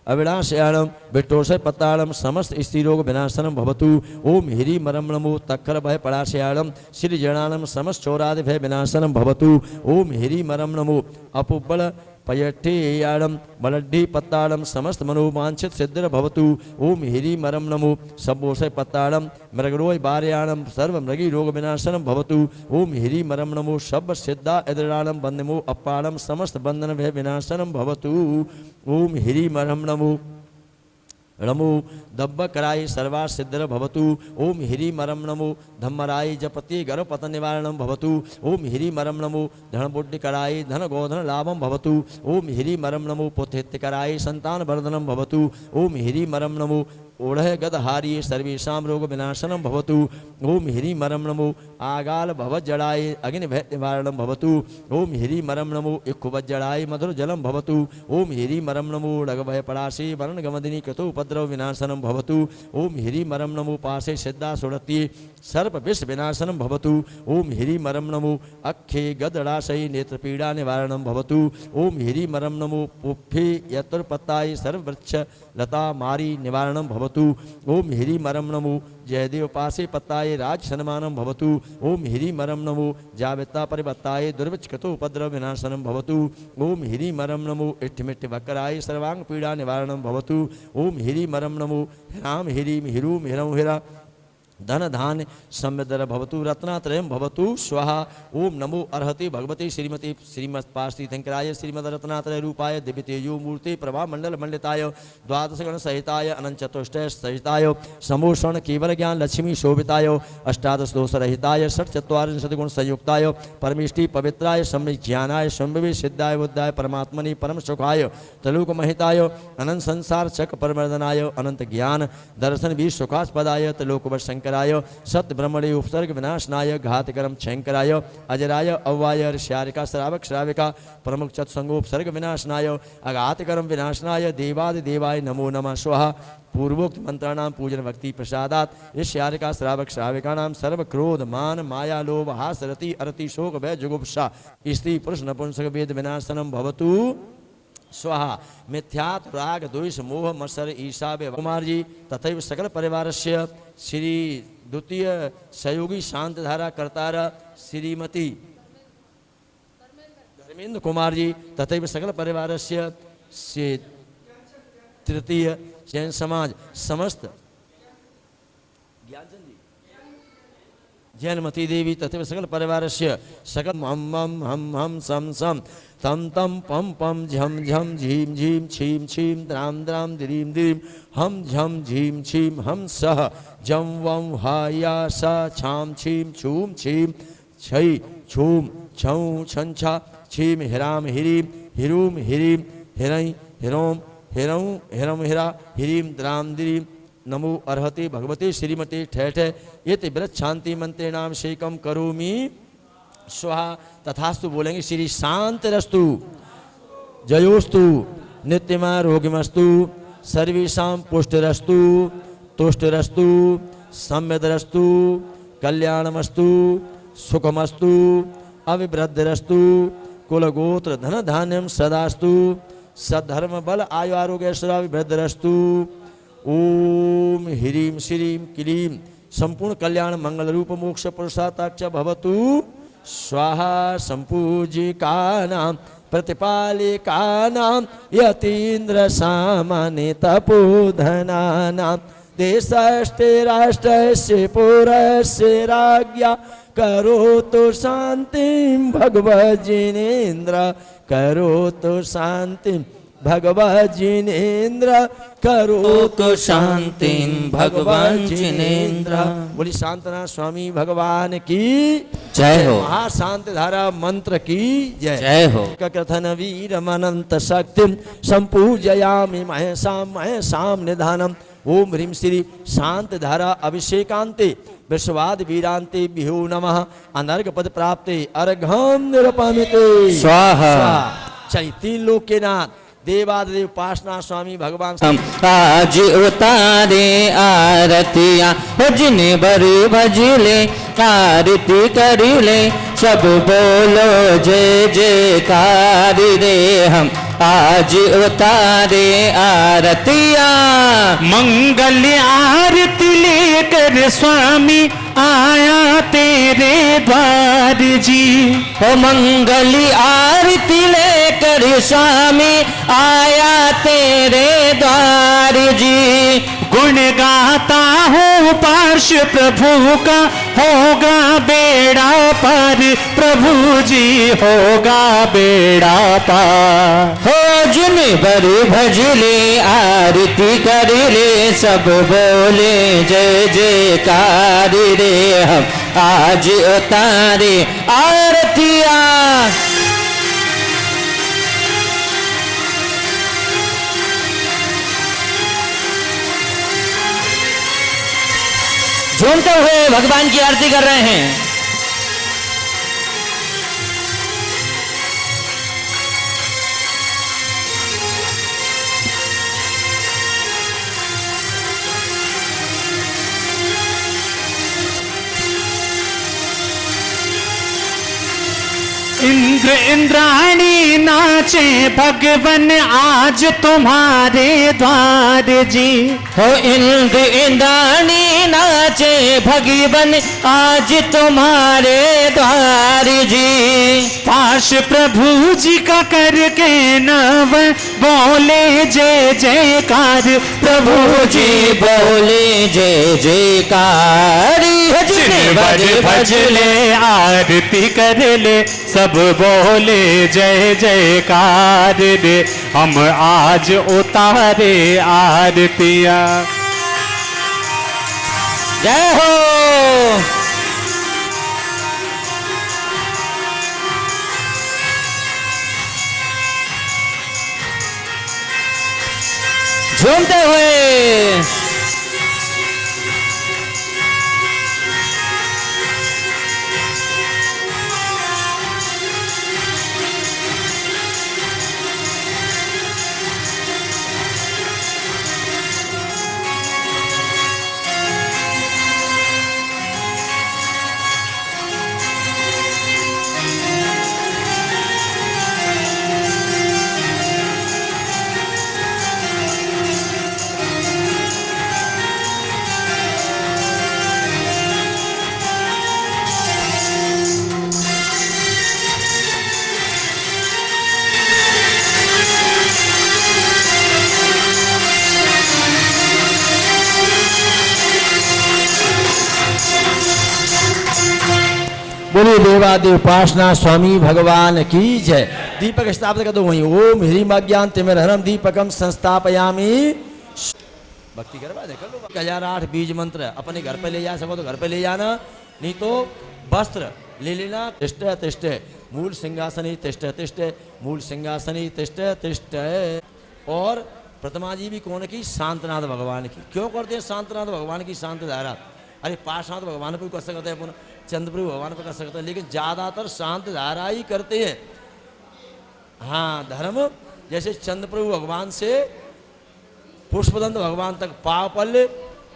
अविनाशयाणं विट्टोषय पत्ताळं समस्त स्त्रीरोग विनाशनं भवतु ओम ह्रीमरं नमो तक्कर भय पराशयाणं श्रीजनानं समस्त चौरादि भय विनाशनं भवतु ओम ह्रीमरं नमो अपुबल पयठेयाणं बलड्ढी पत्ताळं समस्त मनोवांछित सिद्धिर भवतु ओम ह्रीमरं नमो शब्दोषय पत्ताळं मृगरोय बारयाणं सर्व मृगी रोग विनाशनं भवतु ओम ह्रीमरं नमो शब्द सिद्धा इद्रणालं बंधमो अपाणं समस्त बंधन भय विनाशनं भवतु ओम ह्रीमरं नमो नमो दब्बकराय सर्वा सिद्धिर भवतु ओम ह्रीमरं नमो धम्मराय जपति गर्भपतन निवारणं भवतु ओम ह्रीमरं नमो धनबुद्धिकराय धन गोधन लाभं भवतु ओम ह्रीमरं नमो पुत्रित्तिकराय संतान वर्धनं भवतु ओम ह्रीमरं नमो ओढ़ गदहारी सर्वेषां रोग विनाशनं भवतु ओम ह्रीमरं नमो आगाल भवज्जड़ाय अग्नि भय निवारणं भवतु ओम ह्रीमरं नमो इक्षुवज्जड़ाय मधुर जलं भवतु ओम ह्रीमरं नमो लघभय पराशे वर्णगमदिनी कृतो उपद्रव विनाशनं भवतु ओम ह्रीमरं नमो पाशे सिद्धा सुरति सर्प विष विनाशनं भवतु ओम ह्रीमरं नमो अक्षे गदड़ाशय नेत्रपीड़ा निवारणं भवतु ओम ह्रीमरं नमो पुफ्फे यतुर्पत्ताय सर्ववृक्ष लता मारी निवारणं भवतु ओम ह्रीमरं नमो जयदेव पासे पत्ताय राज सन्मानं भवतु ओम ह्रीमरं नमो जाविता परिवत्ताय दुर्विचकृतो उपद्रव विनाशनं भवतु ओम ह्रीमरं नमो इष्टमिष्ट वक्राय सर्वांग पीड़ा निवारणं भवतु ओम ह्रीमरं नमो ह्राम ह्रीम हिरूम हिरं हिरा धन धान समृद्धर भवतु रत्नात्रयं भवतु स्वाहा ओम नमो अर्हति भगवती श्रीमती श्रीमत्पार्थितंकराय श्रीमद रत्नात्रय रूपाय दिव्य तेजो मूर्ति प्रभा मंडल मंडिताय द्वादश गण सहिताय अनंत चतुष्टय सहिताय समोषण केवल ज्ञान लक्ष्मी शोभिताय अष्टादश दोष रहिताय षट चत्वारिंशत् गुण संयुक्ताय परमेष्टि पवित्राय सम्यक ज्ञानाय संभवे सिद्धाय बुद्धाय परमात्मनि परम सुखाय तलुक महिताय अनंत संसार चक परमर्दनाय अनंत ज्ञान दर्शन भी सुखास्पदाय तलोक शंकराय सत्य ब्रह्मणे उपसर्ग विनाशनाय घातकरम क्षयंकराय अजराय अव्वाय ऋष्यारिका श्रावक श्राविका प्रमुख चतुसंगोपसर्ग विनाशनाय अघातकरम विनाशनाय देवादिदेवाय नमो नमः स्वाहा पूर्वोक्त मंत्राणां पूजन भक्ति प्रसादात ऋष्यारिका श्रावक श्राविकाणां सर्व क्रोध मान माया लोभ हास रति अरति शोक भय जुगुप्सा स्त्री पुरुष नपुंसक वेद विनाशनम भवतु स्वाहा मिथ्यात् राग द्वेष मोह मत्सर ईर्षा कुमार जी तथा सकल परिवारस्य श्री द्वितीय सहयोगी शांतधारा कर्तार श्रीमती धर्मेंद्र कुमार जी तथा सकल परिवारस्य तृतीय जैन समाज समस्त जैनमती देवी तथा सकल परिवारस्य सकल हम सम तम तम पम पम झम झम झीम झीम छीम छीम द्राम द्राम दिरीम दिरीम हम झम झीम छीम हम सह जम वम हा या सा छाम छीम छूम छीम छै छूम छऊ छंछा छीम हिराम हिरीम हिरूम हिरीम हिरई हिरोम हिरऊ हिरम हिरा हिरीम द्राम दिरीम नमो अर्हते भगवते श्रीमते ठेठ ये व्रत शांति मंत्रे नाम शेकम करोमि स्वाहा तथास्तु बोलेंगे। श्री शांत रस्तु जयोस्तु नित्यमा रोगिमस्तु सर्वेषां पुष्टिरस्तु तुष्टिरस्तु सम्यदरस्तु कल्याणमस्तु सुखमस्तु अविवृद्धिरस्तु कुलगोत्र धन धान्यम सदास्तु सद्धर्म बल आयु आरोग्य ऐश्वर्याभिवृद्धिरस्तु। ओम ह्रीं श्रीं क्लीं संपूर्ण कल्याण मंगल रूप मोक्ष पुरुषार्थाक्ष भवतु स्वाहा। संपूजिकानां प्रतिपालिकानां यतीन्द्र सामान्य तपोधनानां देशस्ते राष्ट्रस्य पुरस्य राज्ञा करोतु शांतिं भगवज्जिनेन्द्र करोतु शांतिं भगवज्जिनेन्द्र करोतु शांतिं भगवज्जिनेन्द्र। बोली शांतना स्वामी भगवान की जय हो। महाशांति धारा मंत्र की जय जय हो। कथन वीर मनंत शक्तिं संपूजयामि महेशां निधानम। ओम ह्रीं श्री शांत धारा अभिषेकांते विश्वाद वीरांते बिहु नमः। अनर्घ पद प्राप्ते अर्घम निरपामिते स्वाहा। चलिए 3 लोक के नाथ देवादेव उपासना स्वामी भगवान हम आज उतारे आरतियाँ भजने बड़ी भजले आरती करिले सब बोलो जय जयकार रे। हम आज उतारे आरतियाँ मंगल आरती लेकर स्वामी आया तेरे द्वार जी। हो मंगली आरती लेकर स्वामी आया तेरे द्वार जी। गुण गाता हूँ पार्श्व प्रभु का होगा बेड़ा पार प्रभु जी होगा बेड़ा पार। हो जुन बड़ी भजले आरती करिले सब बोले जय जयकार रे। हम आज उतारे आरतियाँ झूमते हुए भगवान की आरती कर रहे हैं। इंद्र इंद्राणी नाचे भगवन आज तुम्हारे द्वार जी। हो इंद्र इंद्राणी नाचे भगवन आज तुम्हारे द्वार जी। पाश प्रभु जी का करके नव बोले जय जयकार प्रभु जी बोले जय जयकार। बज भजले आरती कर ले सब बोले जय जयकार रे। हम आज उतारे आरतियाँ जय हो। झूमते हुए बोलिए देवादेव उपासना स्वामी भगवान की जय। दीपक स्थापित कर दो वहीं। ओम ह्रीं अज्ञान तिमिरहरम दीपकम संस्थापयामि। भक्ति करवा दे कर लो। 1008 बीज मंत्र अपने घर पे ले जा सको तो घर पे ले जाना, नहीं तो वस्त्र लीलिना तिष्ठ तिष्ठ मूल सिंहासनी तिष्ठ तिष्ठ मूल सिंहासनी तिष्ठ तिष्ठ। और प्रतिमा जी भी कौन की? शांतनाथ भगवान की। क्यों करते हैं शांतनाथ भगवान की शांत धारा? अरे पार्श्वनाथ भगवान पर भी कर सकते हैं, पुनः चंद्रप्रभु भगवान पर कर सकते हैं, लेकिन ज़्यादातर शांत धारा ही करते हैं। हाँ, धर्म जैसे चंद्रप्रभु भगवान से पुष्पदंत भगवान तक पाव पल्ले,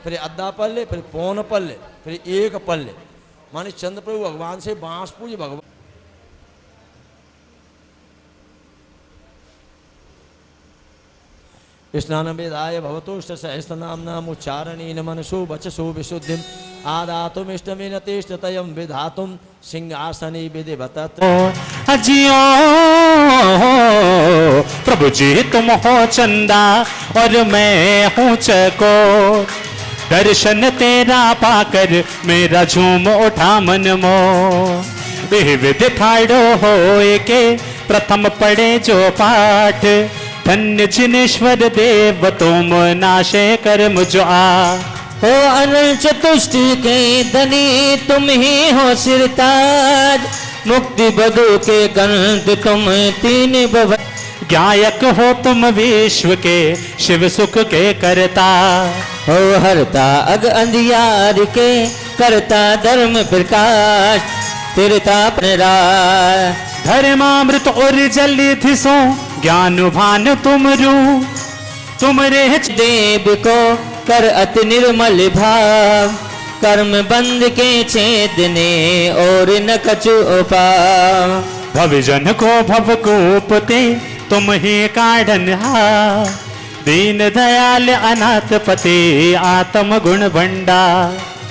फिर अद्दा पल्ले, फिर पौन पल्ले, फिर एक पल्ले, माने चंद्रप्रभु भगवान से बांसपूज भगवान। स्नान वेदाय भवतोष्ट सहस्रनाम उच्चारणेन मनसो वचसो विशुद्धिम आदातुमिष्टमेन तेष्टतयं विधातुम सिंहासने विधिवत। अजियो प्रभु जी तुम हो चंदा और मैं हूँ चकोर, दर्शन तेरा पाकर मेरा झूम उठा मन मोर। विविध ठाड़ो होए के प्रथम पढ़े जो पाठ, धन्य जिनेश्वर देव तुम नाशे कर मुझ आ। हो अनंत चतुष्टि के धनी तुम ही हो सिरताज, मुक्ति बधु के गंध तुम तीन भवन। गायक हो तुम विश्व के शिव सुख के करता, हो हरता अग अंधियार के करता धर्म प्रकाश, तिरता प्रणरा धर्मामृत और जल थिसो ज्ञान भान तुम रू, तुमरे देव को कर अति निर्मल भाव, कर्म बंद के छेदने और न कछु उपाव। भवजन को भवकूपते तुम ही काढ़न हा, दीन दयाल अनाथ पते आत्म गुण भंडा।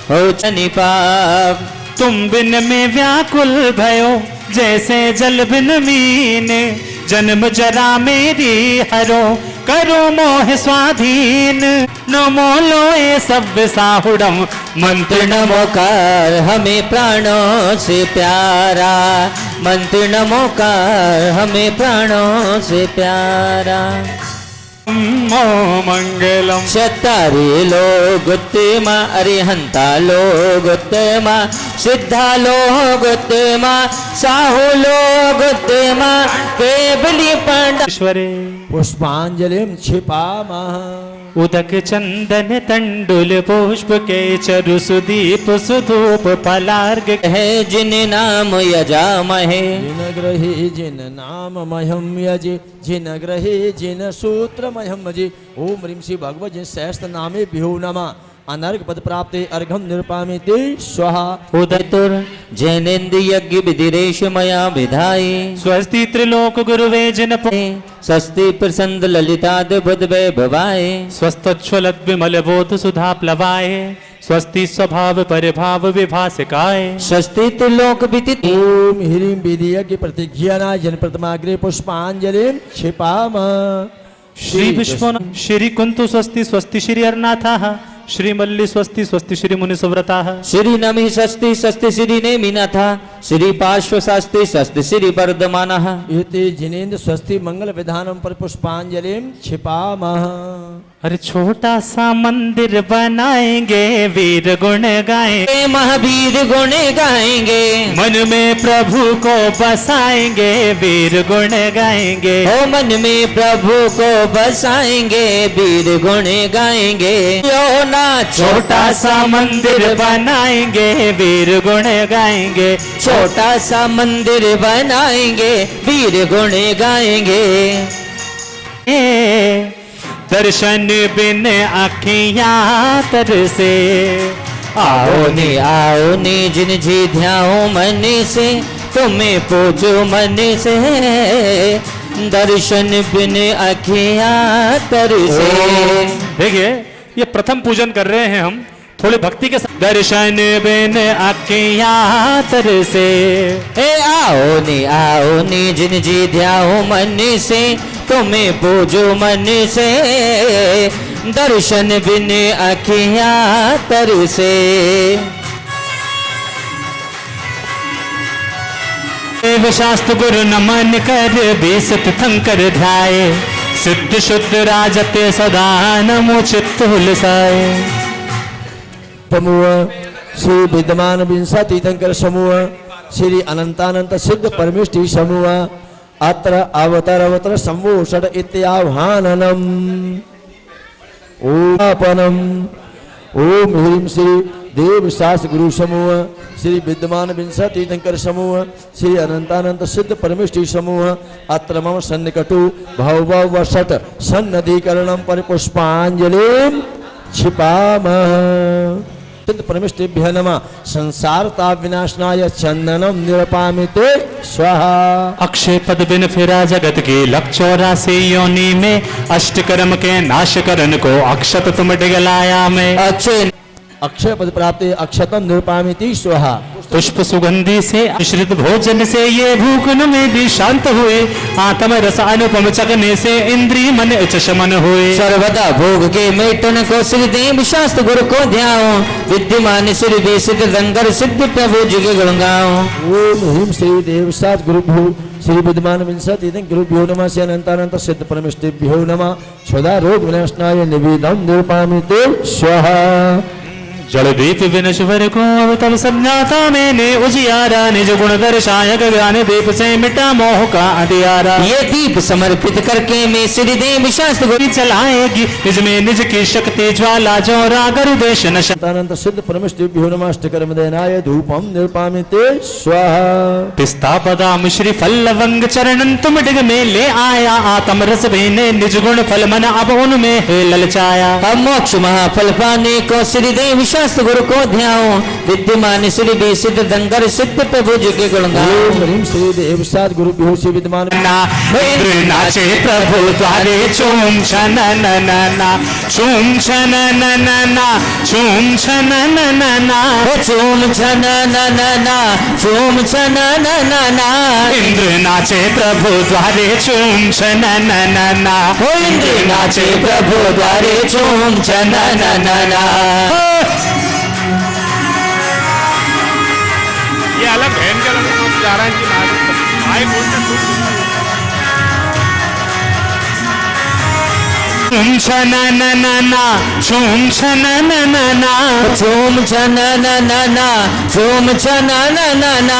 हो चनि पाप तुम बिन में व्याकुल भयो, जैसे जल बिन मीने, जन्म जरा मेरी हरो करो मोह स्वाधीन। नमो लोए सब साहुडम मंत्र नमोकार हमें प्राणों से प्यारा, मंत्र नमोकार हमें प्राणों से प्यारा। नमो मंगलम शतारी लोग उत्तमा, अरिहंता लोग उत्तमा, सिद्धा लोग उत्तमा, साहु लोग उत्तमा, केवली ईश्वरे पुष्पांजलिम क्षिपामः। उदक चंदन तंडुल पुष्प के चरु सुदीप सुधूप फलार्घ है जिन नाम यजामहे। जिन ग्रहे जिन नाम मह्यम यजे, जिन ग्रहे जिन सूत्र मह्यम यजे। ओम ह्रीं श्री भगवत जिन सहस्त्र नामे भ्यो नमः। अनर्घ पद प्राप्ते अर्घम निरूपामि ते स्वाहा। उदयतुर जैनेन्द्र यज्ञ विधिरेश मया विधाई, स्वस्ति त्रिलोक गुरुवे जिन स्वस्ति प्रसन्न ललिताद बुध वैभवाय। स्वस्थोच्छ्वलत विमल बोध सुधा प्लवाय, स्वस्ति स्वभाव परिभाव विभासिकाय। स्वस्ति त्रिलोक विदित ओम ह्रीं विधियज्ञ प्रतिज्ञाना जन प्रतिमाग्रे पुष्पांजलिम क्षिपामः। श्री विश्वनाथ श्री कुंतु स्वस्ति स्वस्ति श्री अरनाथः, श्री मल्ली स्वस्ति स्वस्ति श्री मुनि सुव्रताः। श्री नमि स्वस्ति स्वस्ति श्री नेमिनाथ, श्री पार्श्व स्वस्ति स्वस्ति श्री वर्धमानः। एते जिनेन्द्र स्वस्ति मंगल विधानम पर पुष्पांजलिम क्षिपामः। अरे छोटा सा मंदिर बनाएंगे वीर गुण गाएंगे, महावीर गुण गाएंगे, मन में प्रभु को बसाएंगे वीर गुण गाएंगे। हो मन में प्रभु को बसाएंगे वीर गुण गाएंगे। यो ना छोटा सा मंदिर बनाएंगे वीर गुण गाएंगे, छोटा सा मंदिर बनाएंगे वीर गुण गाएंगे। दर्शन बिन आँखियाँ तरसे, आओ नी जिन जी ध्याओ मन से, तुम्हें पूजो मन से, दर्शन बिन आँखियाँ तरसे। देखिए ये प्रथम पूजन कर रहे हैं हम थोड़ी भक्ति के साथ। दर्शन बिन आँखियाँ तरसे, आओ नी जिन जी ध्याओ मन से, तुम्हें पूजो मन से, दर्शन बिन आँखियाँ तरसे। देव शास्त्र गुरु नमन कर बेसत थंकर ध्याये, शुद्ध शुद्ध राजते सदा नमो चित्त हुलसाए। समूह श्री विद्यमान विंशति तीर्थंकर समूह श्री अनंतानंत सिद्ध परमेष्टि समूह अत्र अवतर संवोषण इत्याह्वाननम ओपनम ओम ह्रीं श्री देव शास गुरु समूह श्री विद्यमान विंशति तीर्थंकर समूह श्री अनंतानंत सिद्ध परमेष्टि समूह अत्र मम सन्निकटु भव षट सन्नधिकरणम परिपुष्पांजलिं क्षिपामः। सिद्ध परमेष्टिभ्यः नमः। संसारता विनाशनाय चंदनम निरपामि ते स्वाहा। अक्षय पद बिन फिरा जगत की लख 84 योनि में, अष्टकर्म के नाश करन को अक्षत तुम डिगलाया में। अक्षय पद प्राप्ति अक्षतम निरपामिति स्वाहा। पुष्प सुगंधि से मिश्रित भोजन से ये भूख न में भी शांत हुए, आत्म रस अनुपम चखने से इंद्रिय मन उच्च शमन हुए। सर्वदा भोग के मेटन को श्री देव शास्त्र गुरु को ध्याओ, विद्यमान श्री देव सिद्ध रंगर सिद्ध प्रभु जी के गुण गाओ। ओम ह्रीं श्री देव शास्त्र गुरुभ्यो श्री विद्यमान विंशति गुरुभ्यो नमः। श्री अनंतानंत सिद्ध परमेष्टिभ्यो नमः। क्षुधा रोग विनाशनाय निवेदम निरपामि ते स्वाहा। जलदीप विनश्वर को अवतल संज्ञाता मैंने उजियारा, निज गुण दर्शाय गगन दीप से मिटा मोह का अंधियारा। ये दीप समर्पित करके मैं श्री देव शास्त्र गुरु चलाएगी, निज में निज की शक्ति ज्वाला जो रागर देश नश। अनंत सिद्ध परमेष्टिभ्यो नमः। अष्टकर्म देनाय धूपम निरपामि ते स्वाहा। पिस्ता बदाम श्री फल लवंग चरणन तुम डिग में ले आया, आत्म रस भेने निज गुण फल मन अब उनमें है ललचाया। हम मोक्ष महाफल पाने को श्री देव शास्त्र गुरु को ध्याओ, विद्यमान श्री देव सिद्ध दंगर सिद्ध प्रभु जी के गुण गाओ। ओम ह्रीं श्री देव शास्त्र गुरुभ्यो श्री विद्यमान इंद्र नाचे प्रभु द्वारे चूम छन नना, चूम छन नना, चूम छन नना, चूम छन नना, चूम छन नना। इंद्र नाचे प्रभु द्वारे चूम छन नना, इंद्र नाचे प्रभु द्वारे चूम छन नना। ये अलग बहन का लग जा रहा है कि आए चूम छन नना, चूम छन नना, चूम छन नना, चूम छन नना।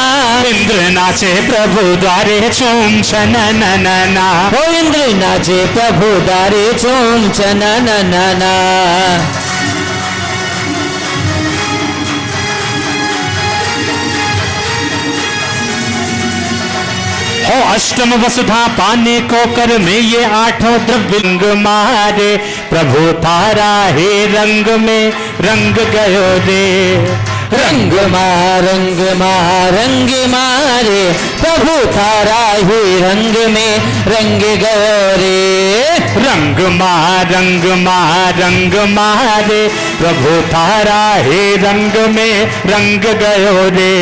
इंद्र नाचे प्रभु द्वारे चूम छन नना, इंद्र नाचे प्रभु द्वारे चूम छन नना। हो अष्टम वसुधा पाने को कर में ये आठों द्रव्यंग मारे, प्रभु तारा हे रंग में रंग गयो रे। रंग रंग मारे, प्रभु तारा ही रंग में रंग गयो रे। रंग मारे, प्रभु तारा हे रंग में रंग गयो रे।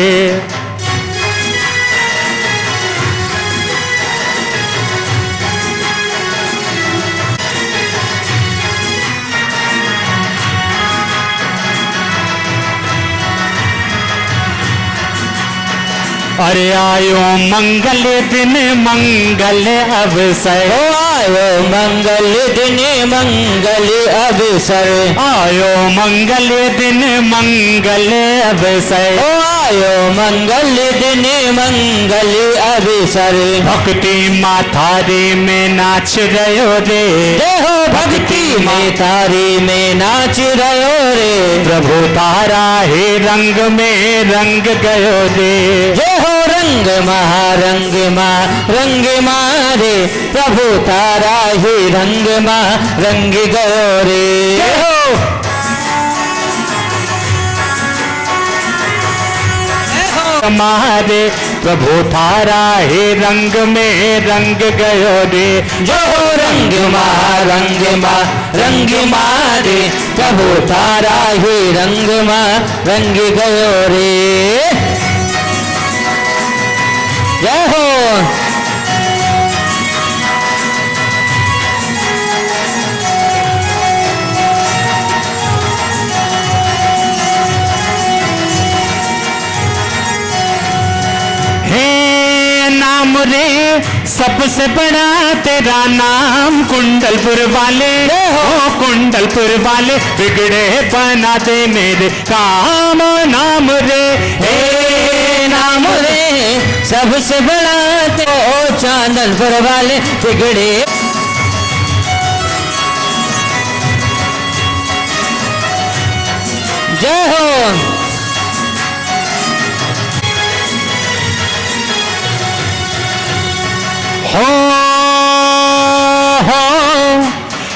अरे आयो मंगल दिन मंगल अवसर, आयो मंगल दिन मंगल अवसर। आयो मंगल दिन मंगल अवसर, आयो मंगल दिन मंगल अवसर। भक्ति माथारे में नाच रहो रे, देहो भक्ति में तारे में नाच रहो रे। प्रभु तारा हे रंग में रंग गयो रे। रंग मारे, प्रभु तारा ही रंग रंग गयो रे। मारे, प्रभु तारा हे रंग में रंग गयो रे। जो रंग मारे, प्रभु तारा ही रंग रंग गयो रे। जय हो। हे नाम रे सबसे बड़ा तेरा नाम, कुंडलपुर वाले हो कुंडलपुर वाले, बिगड़े बना दे मेरे काम नाम रे। हे नाम रे सबसे बड़ा तो चांदनपुर वाले बिगड़े। जय हो।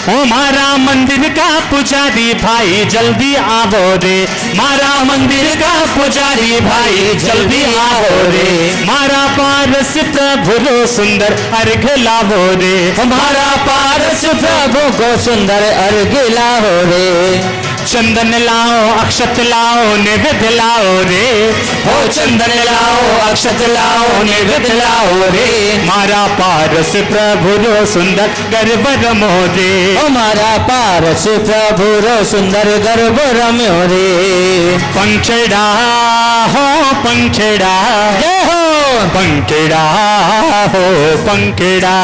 ओ मारा मंदिर का पुजारी भाई जल्दी आवो रे, मारा मंदिर का पुजारी भाई जल्दी आवो रे, मारा पारस प्रभु रो सुंदर अर्घ लावो रे, हमारा पारस प्रभु को सुंदर अर्घ लाओ रे। चंदन लाओ अक्षत लाओ निवेद लाओ रे, हो चंदन लाओ अक्षत लाओ निवेद लाओ रे। मारा पारस प्रभु रो सुंदर गर्भ रमो रे, हमारा पारस प्रभु रो सुंदर गर्भ रम्यो रे। पंखेड़ा हो पंखेड़ा, जय हो। पंखेड़ा हो पंखेड़ा।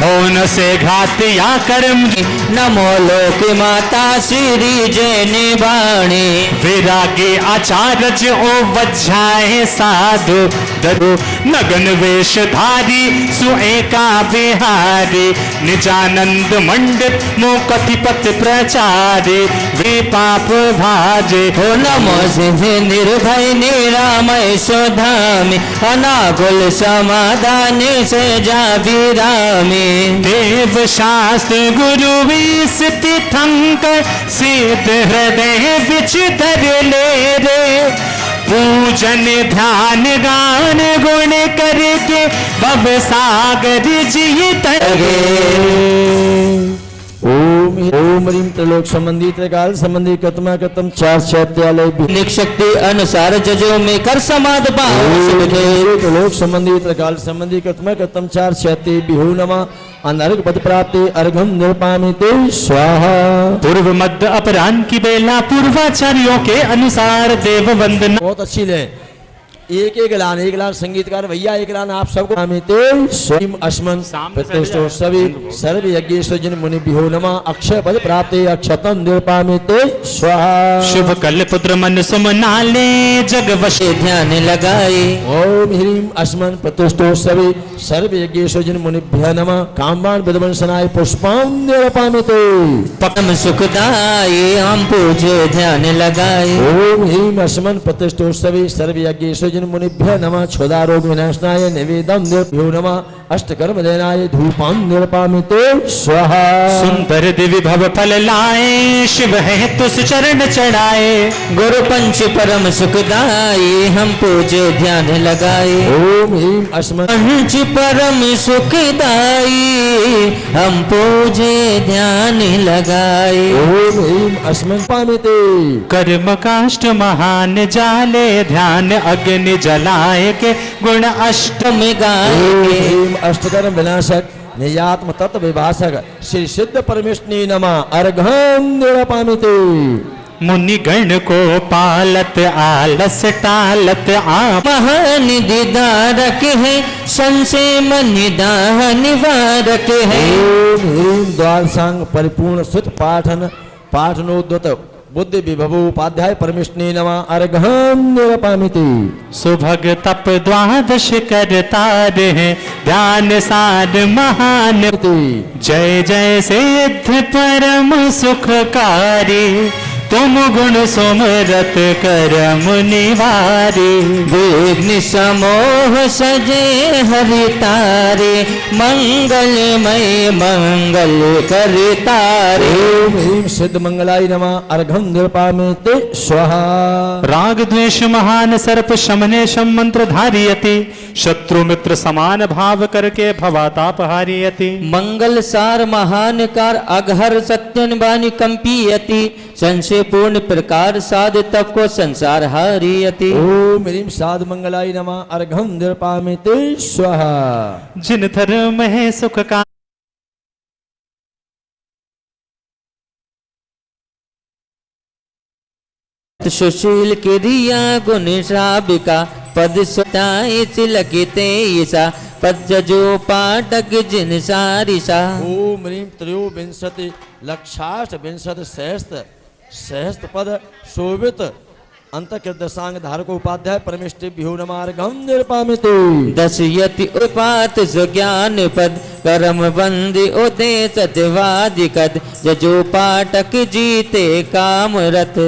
होन से घात या कर्म नमो लोक माता श्री जैनी वाणी। विरागे आचार्य ओ वज्जाए साधु दरु नगन वेशधारी सुएका बिहारी, निजानंद मंडित मो कथिपत प्रचारे वे पाप भाजे। हो नमो सिंह निर्भय निरामय सुधामी, अनाकुल समाधान से जाविरामी। देव शास्त्र गुरु विस तीर्थंकर सिद्ध हृदय बिच धर ले रे, पूजन ध्यान गान गुण करके भव सागर जी तरे। ओम ह्रीं त्रिलोक संबंधी त्रिकाल संबंधी कतमा कतम चार चैत्यालय शक्ति अनुसार जजो में कर समाध पाओ। त्रिलोक संबंधी त्रिकाल संबंधी कतमा कतम चार चैत्य बिहू नमा अनर्घ पद प्राप्ति अर्घम निर्पामिते स्वाहा। पूर्व मध्य अपराह्न की बेला पूर्वाचार्यों के अनुसार देव वंदना। बहुत अच्छी ले। एक लान संगीतकार भैया, एक लान आप सबको अमिते स्वयं अस्मन् प्रतिष्ठो सभी सर्व यज्ञेश्वर जिन मुनि बिहो नमः अक्षय पद प्राप्ते अक्षतम निर्पामिते स्वाहा। शुभ कल पुत्र मन सुमनाले जग वशे ध्यान लगाए। ओम ह्रीं अस्मन् प्रतिष्ठो सभी सर्व यज्ञेश्वर जिन मुनिभ्यः नमः कामवान विद्वंसनाय पुष्पं निर्पामिते। परम सुखदाई हम पूजे ध्यान लगाए। ओम ह्रीं अस्मन् प्रतिष्ठो सभी सर्व यज्ञेश्वर मुनिभ्य नमः क्षुधारोग विनाशनाय निवेदम निर्भ्यो नमः अष्टकर्म देनाय धूपं निर्पामिते स्वाहा। सुंदर दिव्य भव फल लाए शिव है तुस चरण चढ़ाए। गुरु पंच परम सुखदाई हम पूजे ध्यान लगाए। ओम ह्रीं अस्मन् पंच परम सुखदाई हम पूजे ध्यान लगाए। ओम ह्रीं अस्मन् पामिते। कर्म काष्ट महान जाले ध्यान अग्नि जलाए के गुण अष्टम गाए। अष्टकर्म विनाशक नियात्म तत्व विभाषक श्री सिद्ध परमेष्टि नमः अर्घम निर्पामिते। मुनि गण को पालत आलस टालत आप महानिधि धारक है संशय निदाह निवारक है। ओम ह्रीं द्वादशांग परिपूर्ण सुत पाठन पाठनोद्वत बुद्धि विभव उपाध्याय परमेष्टि नमः अर्घम निर्पामिते। सुभग तप द्वादश करतार है ध्यान सार महान। जय जय सिद्ध परम सुखकारी तुम गुण सुमरत करम निवारे। विघ्न समोह सजे हरि तारे मंगलमय मंगल करतारे। ओम ह्रीं सिद्ध मंगलाय नमः अर्घम निर्पामिते स्वाहा। राग द्वेष महान सर्प शमने शम मंत्र धारियति शत्रु मित्र समान भाव करके भवाताप हारियति। मंगल सार महान कार अघहर सत्यन बानी कंपियति संशय पूर्ण प्रकार साध तप को संसार हारियति। ओम ह्रीं साध मंगलाय नमः अर्घं निर्पामि ते स्वाहा। जिन धर्म है सुख का सुशील क्रिया गुण श्राविका पद सुताई चिलकिते ईसा पद जजो पाठक जिन सारिसा। ओम ह्रीं त्रयोविंशति लक्षाष्ट विंशति सहस्त्र पद शोभित अंतकृदशांग धारक उपाध्याय परमेष्टिभ्यो नमः अर्घं निर्पामि ते। दशयति उपात सुज्ञान पद कर्म बंदी उदे सत्यवादिकद जजो पाठक जीते काम रथ।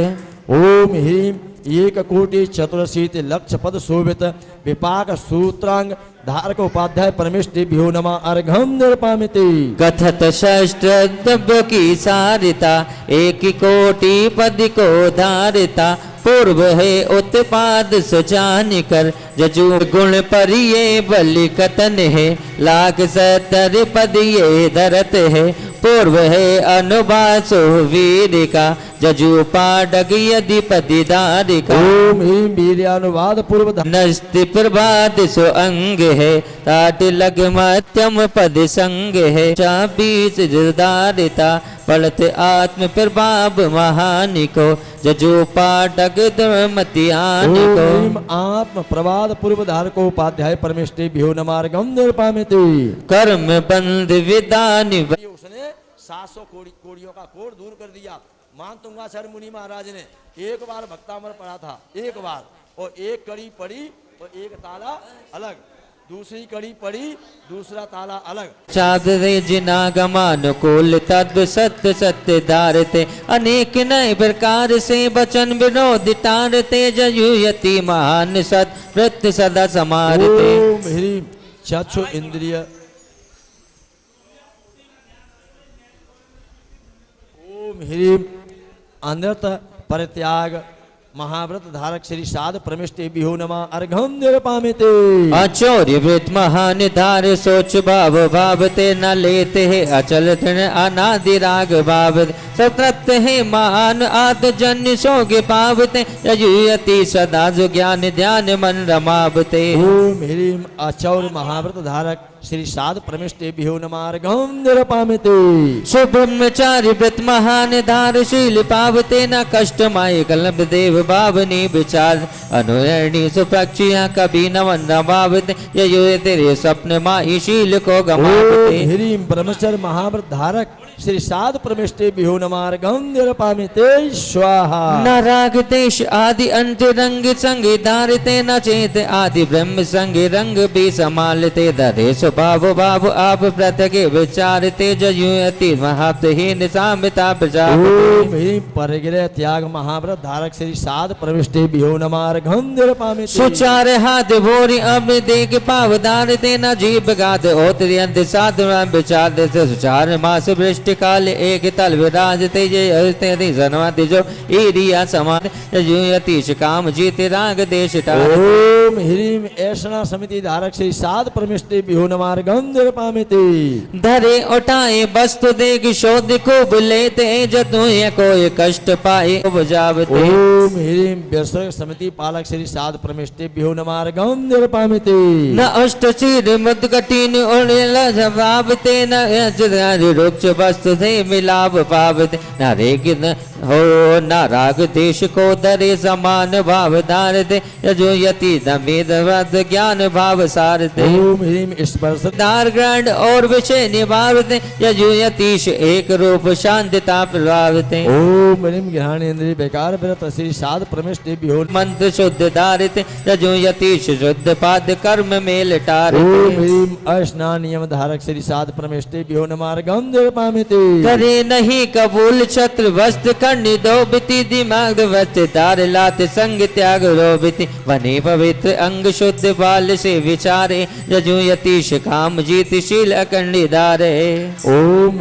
ओम ह्रीं एक कोटि चतुरशीति लक्ष पद शोभित विपाक सूत्रांग धारक उपाध्याय परमेष्टिभ्यो नमः अर्घं निर्पामि ते। कथत षष्ठ की सारिता एक कोटि पद को धारिता पूर्व है उत्पाद सुजान कर जजू गुण पर ये बलि कथन है लाख 70 पद ये धरत है पूर्व है अनुबासो वीर का जजू पाडग यदि पदिदारिका। ओम ह्रीं वीर्यानुवाद पूर्व नस्ति प्रभात सो अंग है ताट लग मध्यम पद संग है चाबीस जदारिता पलत आत्म प्रभाव महानि को जजो पाठक दुर्मतियान ओम को। ह्रीं आत्म प्रवाद पूर्व धारक उपाध्याय परमेष्टिभ्यो नमः अर्घं निर्पामि ते। कर्म बंध विदान उसने 700 कोड़ियों का कोड़ दूर कर दिया। मानतुंगाचार्य मुनि महाराज ने एक बार भक्तामर पढ़ा था, एक बार, और एक कड़ी पढ़ी और एक ताला अलग, दूसरी कड़ी पढ़ी दूसरा ताला अलग। चादरे जिनागमानुकूल तत्व सत्य सत्य धारते अनेक नए प्रकार से वचन विरोध टारते जयुयति महान सत वृत्त सदा समारते। ओम ह्रीं चक्षु इंद्रिय ओम ह्रीं अनृत परित्याग महाव्रत धारक श्री साध परमेष्टिभ्यो नमः अर्घं निर्पामि ते। आचौर्य वृत महान धार सोच भाव भावते न लेते है अचल तृण अनादि राग भाव सतत है महान आद जन्य सोगे पावते यजुयति सदा जो ज्ञान ध्यान मन रमावते। ओम ह्रीं अचौर महाव्रत धारक श्री साध परमेष्टिभ्यो नमः अर्घं निर्पामि ते। सुब्रह्मचारी व्रत महान धारशील पावते न कष्ट माय कल्प देव भावनी विचार अनुरणी सुपक्षिया कभी नवन रमावते यो तेरे स्वप्न माही शील को गमावते। ह्रीं ब्रह्मचर्य महाव्रत धारक श्री साध परमेष्टिभ्यो नमः अर्घं निर्पामि ते स्वाहा। न राग देश आदि अंत रंग संग धारते न चेत आदि ब्रह्म संग रंग भी संभालते धरे स्वभाव भाव आप पृथक विचारते जयुयति महत्वहीन सामता प्रजापते। ओम ह्रीं परगिरह त्याग महाव्रत धारक श्री साध परमेष्टिभ्यो नमः अर्घं निर्पामि ते। सुचार हाथ भोरी अब देख पाव धारते न जीव गाद ओतरी अंत साधु विचार सुचार मास वृष्टि काल एक तल विराजते जय जनवाति जो ईरिया समान जयुयति काम जीते राग देश टार। ओम ह्रीं ऐषणा समिति धारक श्री साध परमेष्टिभ्यो नमः अर्घं निर्पामि ते। धरे उठाए वस्तु देख शोध खूब लेते जतु कोई कष्ट पाए उपजावते। ओम ह्रीं व्यसर्ग समिति पालक श्री साध परमेष्टिभ्यो नमः अर्घं निर्पामि ते। न अष्ट चीर मुद कठिन उड़ेला जवाबते न रुक्ष वस्तु से मिलाप पावते न रेग न हो न राग देश को धरे समान भाव धारते यजुयति न वेद ज्ञान भाव सारते। ओम ह्रीं स्पर्श दार ग्रहण और विषय निभावते यजुयतीश एक रूप शांतता प्रभावते। ओम ह्रीं ज्ञानेन्द्रिय बेकार व्रत श्री साध परमेष्टिभ्यो मंत्र शुद्ध धारित यजुयतीश शुद्ध पाद कर्म मेल टार। ओम ह्रीं अस्नान नियम धारक श्री साध परमेष्टिभ्यो नमः अर्घं निर्पामि ते। करे नहीं कबूल छत्र वस्त्र खंड दो बिति दिमाग वस्त्र तार लात संग त्याग रोबिति वने पवित्र अंग शुद्ध बाल से विचारे यजुयतीश काम जीत शील अखंड धारे। ओम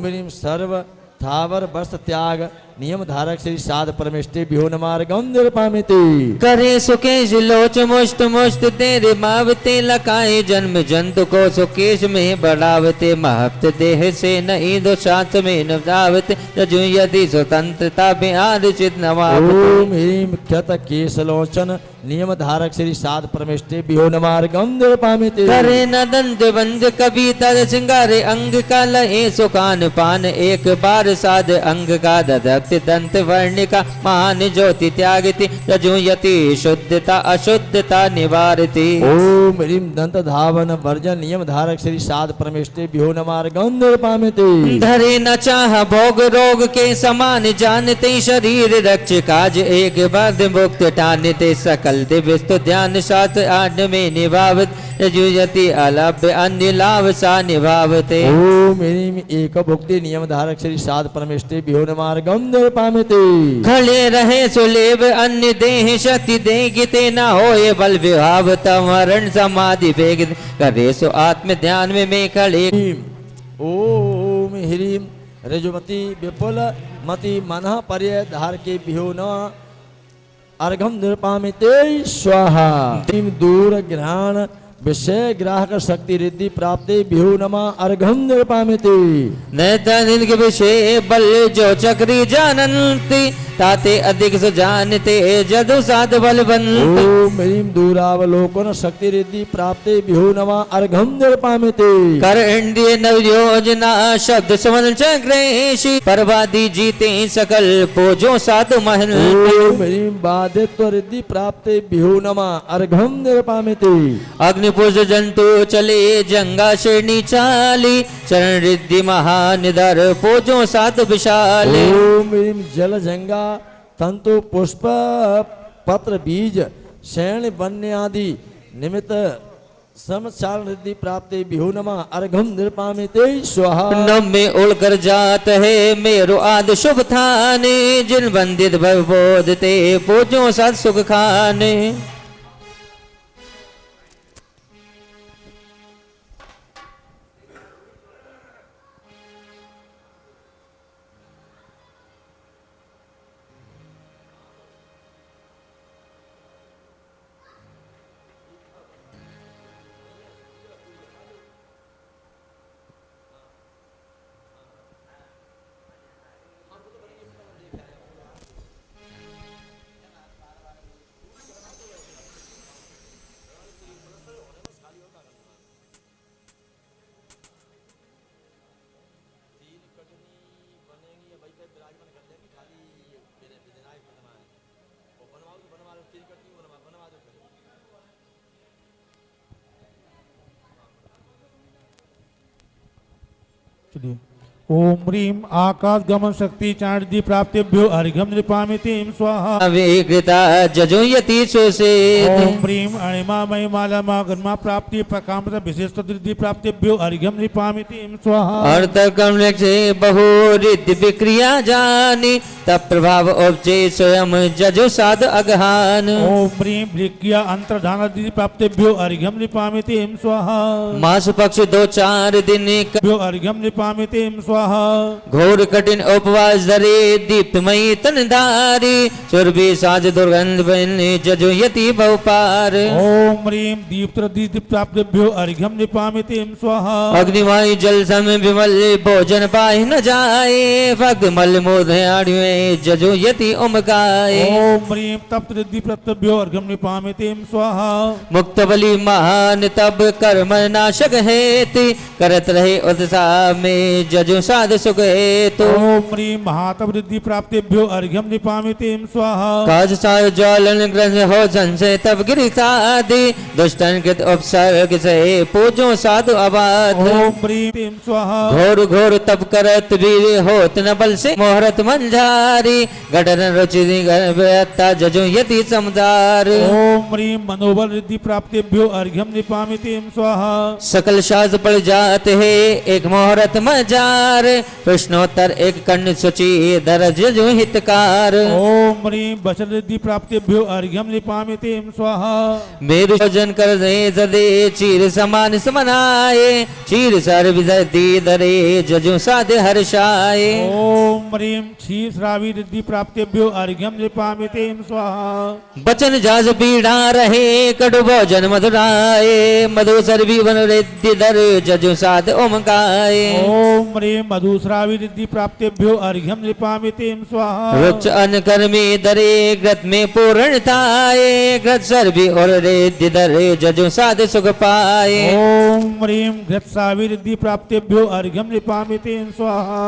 ह्रीं सर्व थावर वस्त्र त्याग नियम धारक श्री साध परमेष्टिभ्यो नमार्गं निरपामिति। करे सुकेश लोच मुष्ट मुष्ट तेरे मावते लकाए जन्म जंतु को सुकेश में बढ़ावते महत्त देह से नहीं दो शांत में नवदावते रजु यदि स्वतंत्रता में आदचित नवावते। ओम ह्रीं क्षत केशलोचन नियम धारक श्री साध परमेष्टिभ्यो नमार्गं निरपामिति। करे न दंत बंद कभी तर सिंगारे अंग का लहे सुखान पान एक बार साध अंग का दधक्त दंत वर्णिका मान ज्योति त्यागति रजुयति शुद्धता अशुद्धता निवारति। ओम ह्रीं दंत धावन वर्जन नियम धारक श्री साध परमेष्टिभ्यो नमार्गं निरपामिति। धरे न चाह भोग रोग के समान जानते शरीर रक्ष काज एक बद मुक्त टानते सकल दिव्य ध्यान शास्त्र आड में निभावत रजुयति अलभ्य अन्य लाभ सा निभावते। ओम ह्रीं एक भुक्ति नियम धारक श्री साध परमेष्टिभ्यो नमार्गं निरपामिति। खड़े रहे सुलेभ अन्य देह शक्ति देगिते न होए बल विभाव तमरण समाधि वेग करे सो आत्म ध्यान में खड़े। ओम ह्रीं रजुमति विपुल मति मनः पर्य धार के भ्यो न अर्घम निरपामिते स्वाहा। ह्रीं दूर ग्रहण विषय ग्राहक शक्ति रिद्धि प्राप्ति भ्यो नमः अर्घम निरपामिति। नैतन के विषय बल जो चक्री जानन्ति ताते अधिक सो जानते जदु साध बल बनते। ओम ह्रीं दूरावलोकन शक्ति रिद्धि प्राप्ति भ्यो नमः अर्घम निरपामिति। कर इंद्रिय नव योजना शब्द समन चक्रेशी परवादी जीते सकल पोजो साधु महल। ओम ह्रीं बाधित्व रिद्धि प्राप्ति भ्यो नमः अर्घम निरपामिति। अग्नि पुरुष जंतु चले जंगा श्रेणी चाली चरण रिद्धि महानिधर पोजो साधु विशाले। ओम ह्रीं जल जंगा तंतु पुष्प पत्र बीज शैण वन्य आदि निमित्त समचारण रिद्धि प्राप्ति भ्यो नमः अर्घम निरपामिते स्वाहा। नम में उड़कर जात है मेरो आदि शुभ थाने जिन बंदित भव बोधते पूजो सत सुख खाने। ओम ह्रीं आकाश गमन शक्ति चांदी प्राप्तिभ्यो अर्घ्यम नृपामिति स्वाहा। अविकृता जजो यति सुसे। ओम ह्रीं अणिमा महिमाला गन्मा प्राप्ति प्रकाम्र विशेष रिद्धि प्राप्तिभ्यो अर्घ्यम नृपामिति स्वाहा। अर्थ कमलक्षे बहु रिद्धि विक्रिया जानी तब प्रभाव उपजे स्वयं जजो साध अगहान। ओम ह्रीं भृक्या अंतर्धान रिद्धि प्राप्तिभ्यो अर्घ्यम नृपामिति स्वाहा। मास पक्ष 2-4 दिन भ्यो अर्घ्यम नृपामिति स्वाहा। घोर कठिन उपवास धरे दीप्तमयी तन धारी सुरभि साज दुर्गंध बन जजो यति बहुपार। ओम ह्रीं दीप्त रिद्धि प्राप्तिभ्यो अर्घ्यम नृपामिति स्वाहा। अग्निवायु जल सम विमल भोजन पाए न जाए भक्त मल मोधाड़िये जजो यति उमकाए। ओम ह्रीं तप्त रिद्धि प्राप्तिभ्यो अर्घ्यम नृपामिति स्वाहा। मुक्त बलि महान तब कर्म नाशक हेति करत रहे उत्साह में जजो साध सुख हेतु। ओम ह्रीं महातप रिद्धि प्राप्तिभ्यो अर्घ्यम नृपामिति स्वाहा। काज सार ज्वालन ग्रंथ हो संशय तब गिरि साधि दुष्टन कृत उपसर्ग से पूजो साधु आबाद। ओम ह्रीं स्वाहा। घोर घोर तब करत वीर होत न बल से मोहरत मंझारी गठन रुचि गर्भता जजो यति समुदार। ओम ह्रीं मनोबल रिद्धि प्राप्तिभ्यो अर्घ्यम नृपामिति स्वाहा। सकल शास्त्र पड़ जाते है एक मोहरत मजार कार, प्रश्नोत्तर एक कर्ण शुचि दरज जो हितकार। ओम ह्रीं वचन रिद्धि प्राप्तिभ्यो अर्घ्यम निपामिते स्वाहा। मेरु भोजन कर दे जदे चीर समान समनाए, चीर सर विदि दरे जजु साधे हर्षाए। ओम ह्रीं क्षीर श्रावी रिद्धि प्राप्तिभ्यो अर्घ्यम निपामिते स्वाहा। बचन जाज पीड़ा रहे कटु भोजन मधुराए, मधु सर्वी वन रिद्धि दर जजु साध ओम गाए। ओम ह्रीं मधुश्रावी रिद्धि प्राप्तिभ्यो अर्घ्यम निपामिते स्वाहा। वृक्ष अन्न कर्मी दरे ग्रत में पूर्ण थाए, ग्रत सर्वी और रिद्धि दरे जजु साध सुख पाए। ओम ह्रीं घृतसावी रिद्धि प्राप्तिभ्यो अर्घ्यम निपामिते स्वाहा।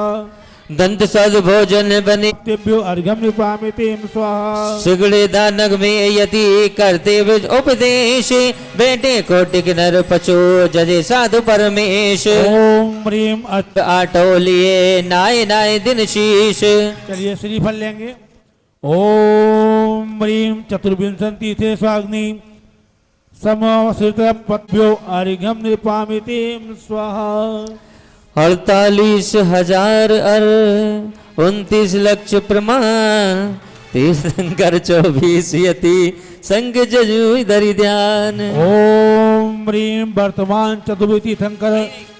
दंत सद भोजन बने प्राप्तिभ्यो अर्घ्यम निपामिते स्वाहा। सिगड़े दानक में यति करते विज उपदेश, बेटे को टिक नर पशु जजे साधु परमेश। ओम ह्रीं आटोलिए नाय नाय दिन शीश। चलिए श्रीफल लेंगे। ओम ह्रीं चतुर्विंशति थे स्वाग्नि समवसित पद्भ्यो अर्घ्यम निपामिते स्वाहा। 48,000 अर 29 लक्ष प्रमाण, तीर्थंकर 24 यति संग जजु धरि ध्यान। ओम ह्रीं वर्तमान चतुर्विधि तीर्थंकर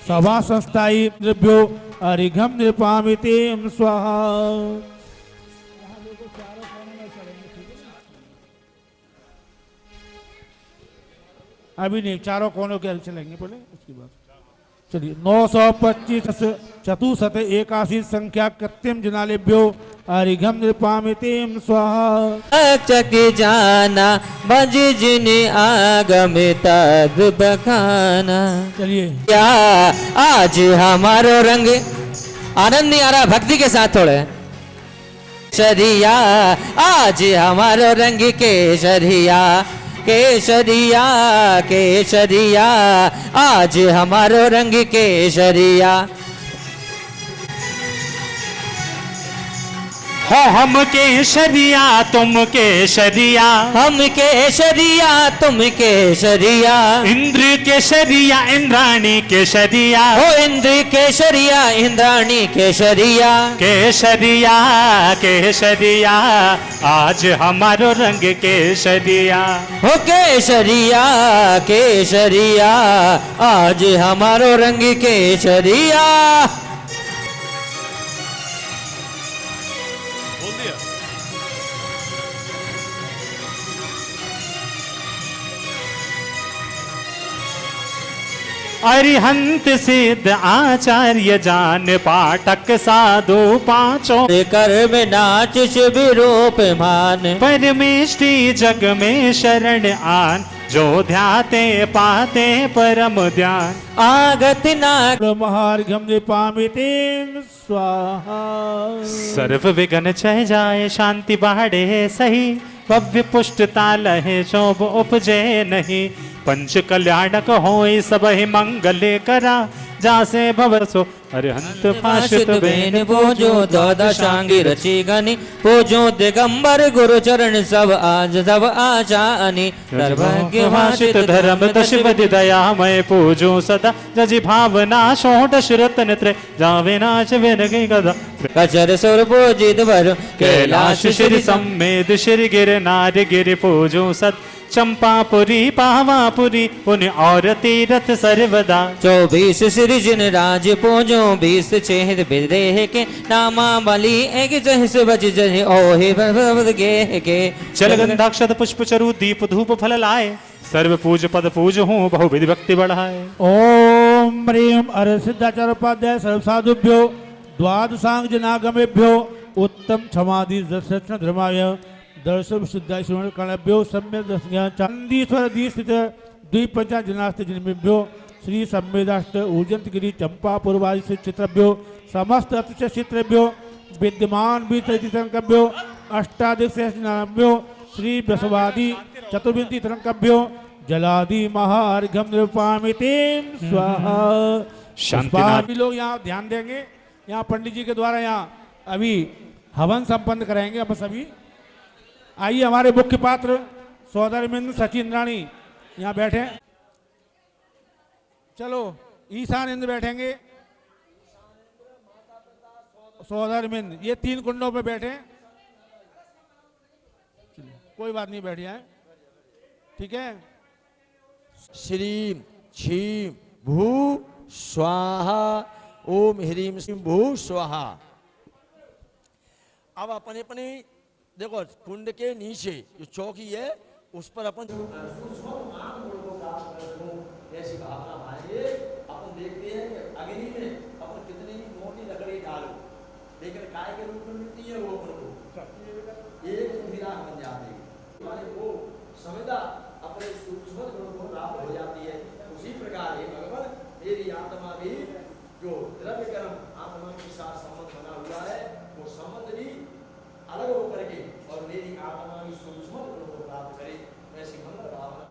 सभा संस्थाई द्रव्यो अर्घ्यम निपामिते स्वाहा। अभी नहीं, चारों कोनों के अर्घ चलेंगे पहले, उसके बाद चलिए। 925 चतुशत 81 संख्या कृत्रिम जनालेभ्यो अर्घ्यम निपामिते स्वाहा। चक जाना भज जिन आगम तग बखाना। चलिए क्या आज हमारो रंग आनंद नहीं आ रहा, भक्ति के साथ थोड़े। केसरिया आज हमारो रंग केसरिया, केसरिया केसरिया आज हमारो रंग केसरिया। हो हम केसरिया तुम केसरिया, हम केसरिया तुम केसरिया। इंद्र केसरिया इंद्राणी केसरिया, हो इंद्र केसरिया इंद्राणी केसरिया। केसरिया केसरिया आज हमारो रंग केसरिया। हो केसरिया केसरिया आज हमारो रंग केसरिया। अरिहंत सिद्ध आचार्य जान पाठक साधु पांचों, कर में नाच शिव रूप मान। परमेष्टि जग में शरण आन, जो ध्याते पाते परम ध्यान। आगत नाग महार्घ्यम निपामिते स्वाहा। सर्व विघ्न चह जाए शांति बाढ़े सही, भव्य पुष्टता लहे शोभ उपजे नहीं। पंच कल्याणक होई सब ही मंगल करा, जासे भवसो अरिहंत भाषित बेन पूजो द्वादशांगी रची गनी। पूजो दिगंबर गुरु चरण सब आज सब आचानी। सर्वज्ञ भाषित धर्म दशवधि दयामय पूजो सदा, जजि भावना षोडश रत्न त्रय जावे नाच विनगि गदा। कचर सुर पूजित वर कैलाश श्री सम्मेद श्री गिर नार गिर पूजो सत। चंपापुरी पावापुरी पुण्य और तीरथ सर्वदा। 24 सृजन राज पूजो 20 चेहर बिदेह के। नामा बलि एक जहिस बज जहि ओहे भगवद गेह के। चल गंधाक्षत पुष्प चरु दीप धूप फल लाए, सर्व पूज पद पूज हूँ बहुविधि भक्ति बढ़ाए। ओम ह्रीं अर सिद्धाचार्योपाध्याय सर्वसाधुभ्यो द्वादशांग जनागमेभ्यो उत्तम क्षमादि दर्शन धर्माय दर्शन सिद्धाय श्रवण कर्णभ्यो सम्यक दर्शन चंदीश्वर दी स्थित द्विपंचा जनास्थ जन्मेभ्यो श्री सम्मेदाष्ट ऊर्जंतगिरी चंपा पूर्वादि से चित्रभ्यो समस्त अतिशय चित्रभ्यो विद्यमान बीतभ्यो अष्टाधिक सहस्रभ्यो श्री बृहस्पति चतुर्विंशति तरंकभ्यो जलादि महार्घ्यम निपामिते स्वाहा। शांति लोग यहाँ ध्यान देंगे, यहाँ पंडित जी के द्वारा यहाँ अभी हवन संपन्न कराएंगे। अब सभी आइए, हमारे मुख्य पात्र सौदरमिंद सचिन इंद्राणी यहाँ बैठे। चलो ईशान इंद्र बैठेंगे। सौधर्मिंद, ये 3 कुंडों पे बैठे हैं। चलिए, कोई बात नहीं, बैठ जाए, ठीक है। श्रीम क्षीम भू स्वाहा, ओम ह्रीम श्रीम भू स्वाहा। अब अपने अपने देखो कुंड के नीचे जो चौकी है उस पर अपन ऐसी भावना भाई अपन देखते हैं कि अग्नि में अपन कितनी मोटी लकड़ी डालो, लेकिन काय के रूप में मिलती है वो अपन को एक सुविधा बन जाती है हमारे वो संविदा अपने सूक्ष्म गुणों को प्राप्त हो जाती है। उसी प्रकार हे भगवान मेरी आत्मा भी जो द्रव्य कर्म आत्मा के साथ संबंध बना हुआ है वो संबंध भी अलग होकर के और मेरी आत्मा की सूक्ष्म गुणों को प्राप्त करे, ऐसी मंगल भावना।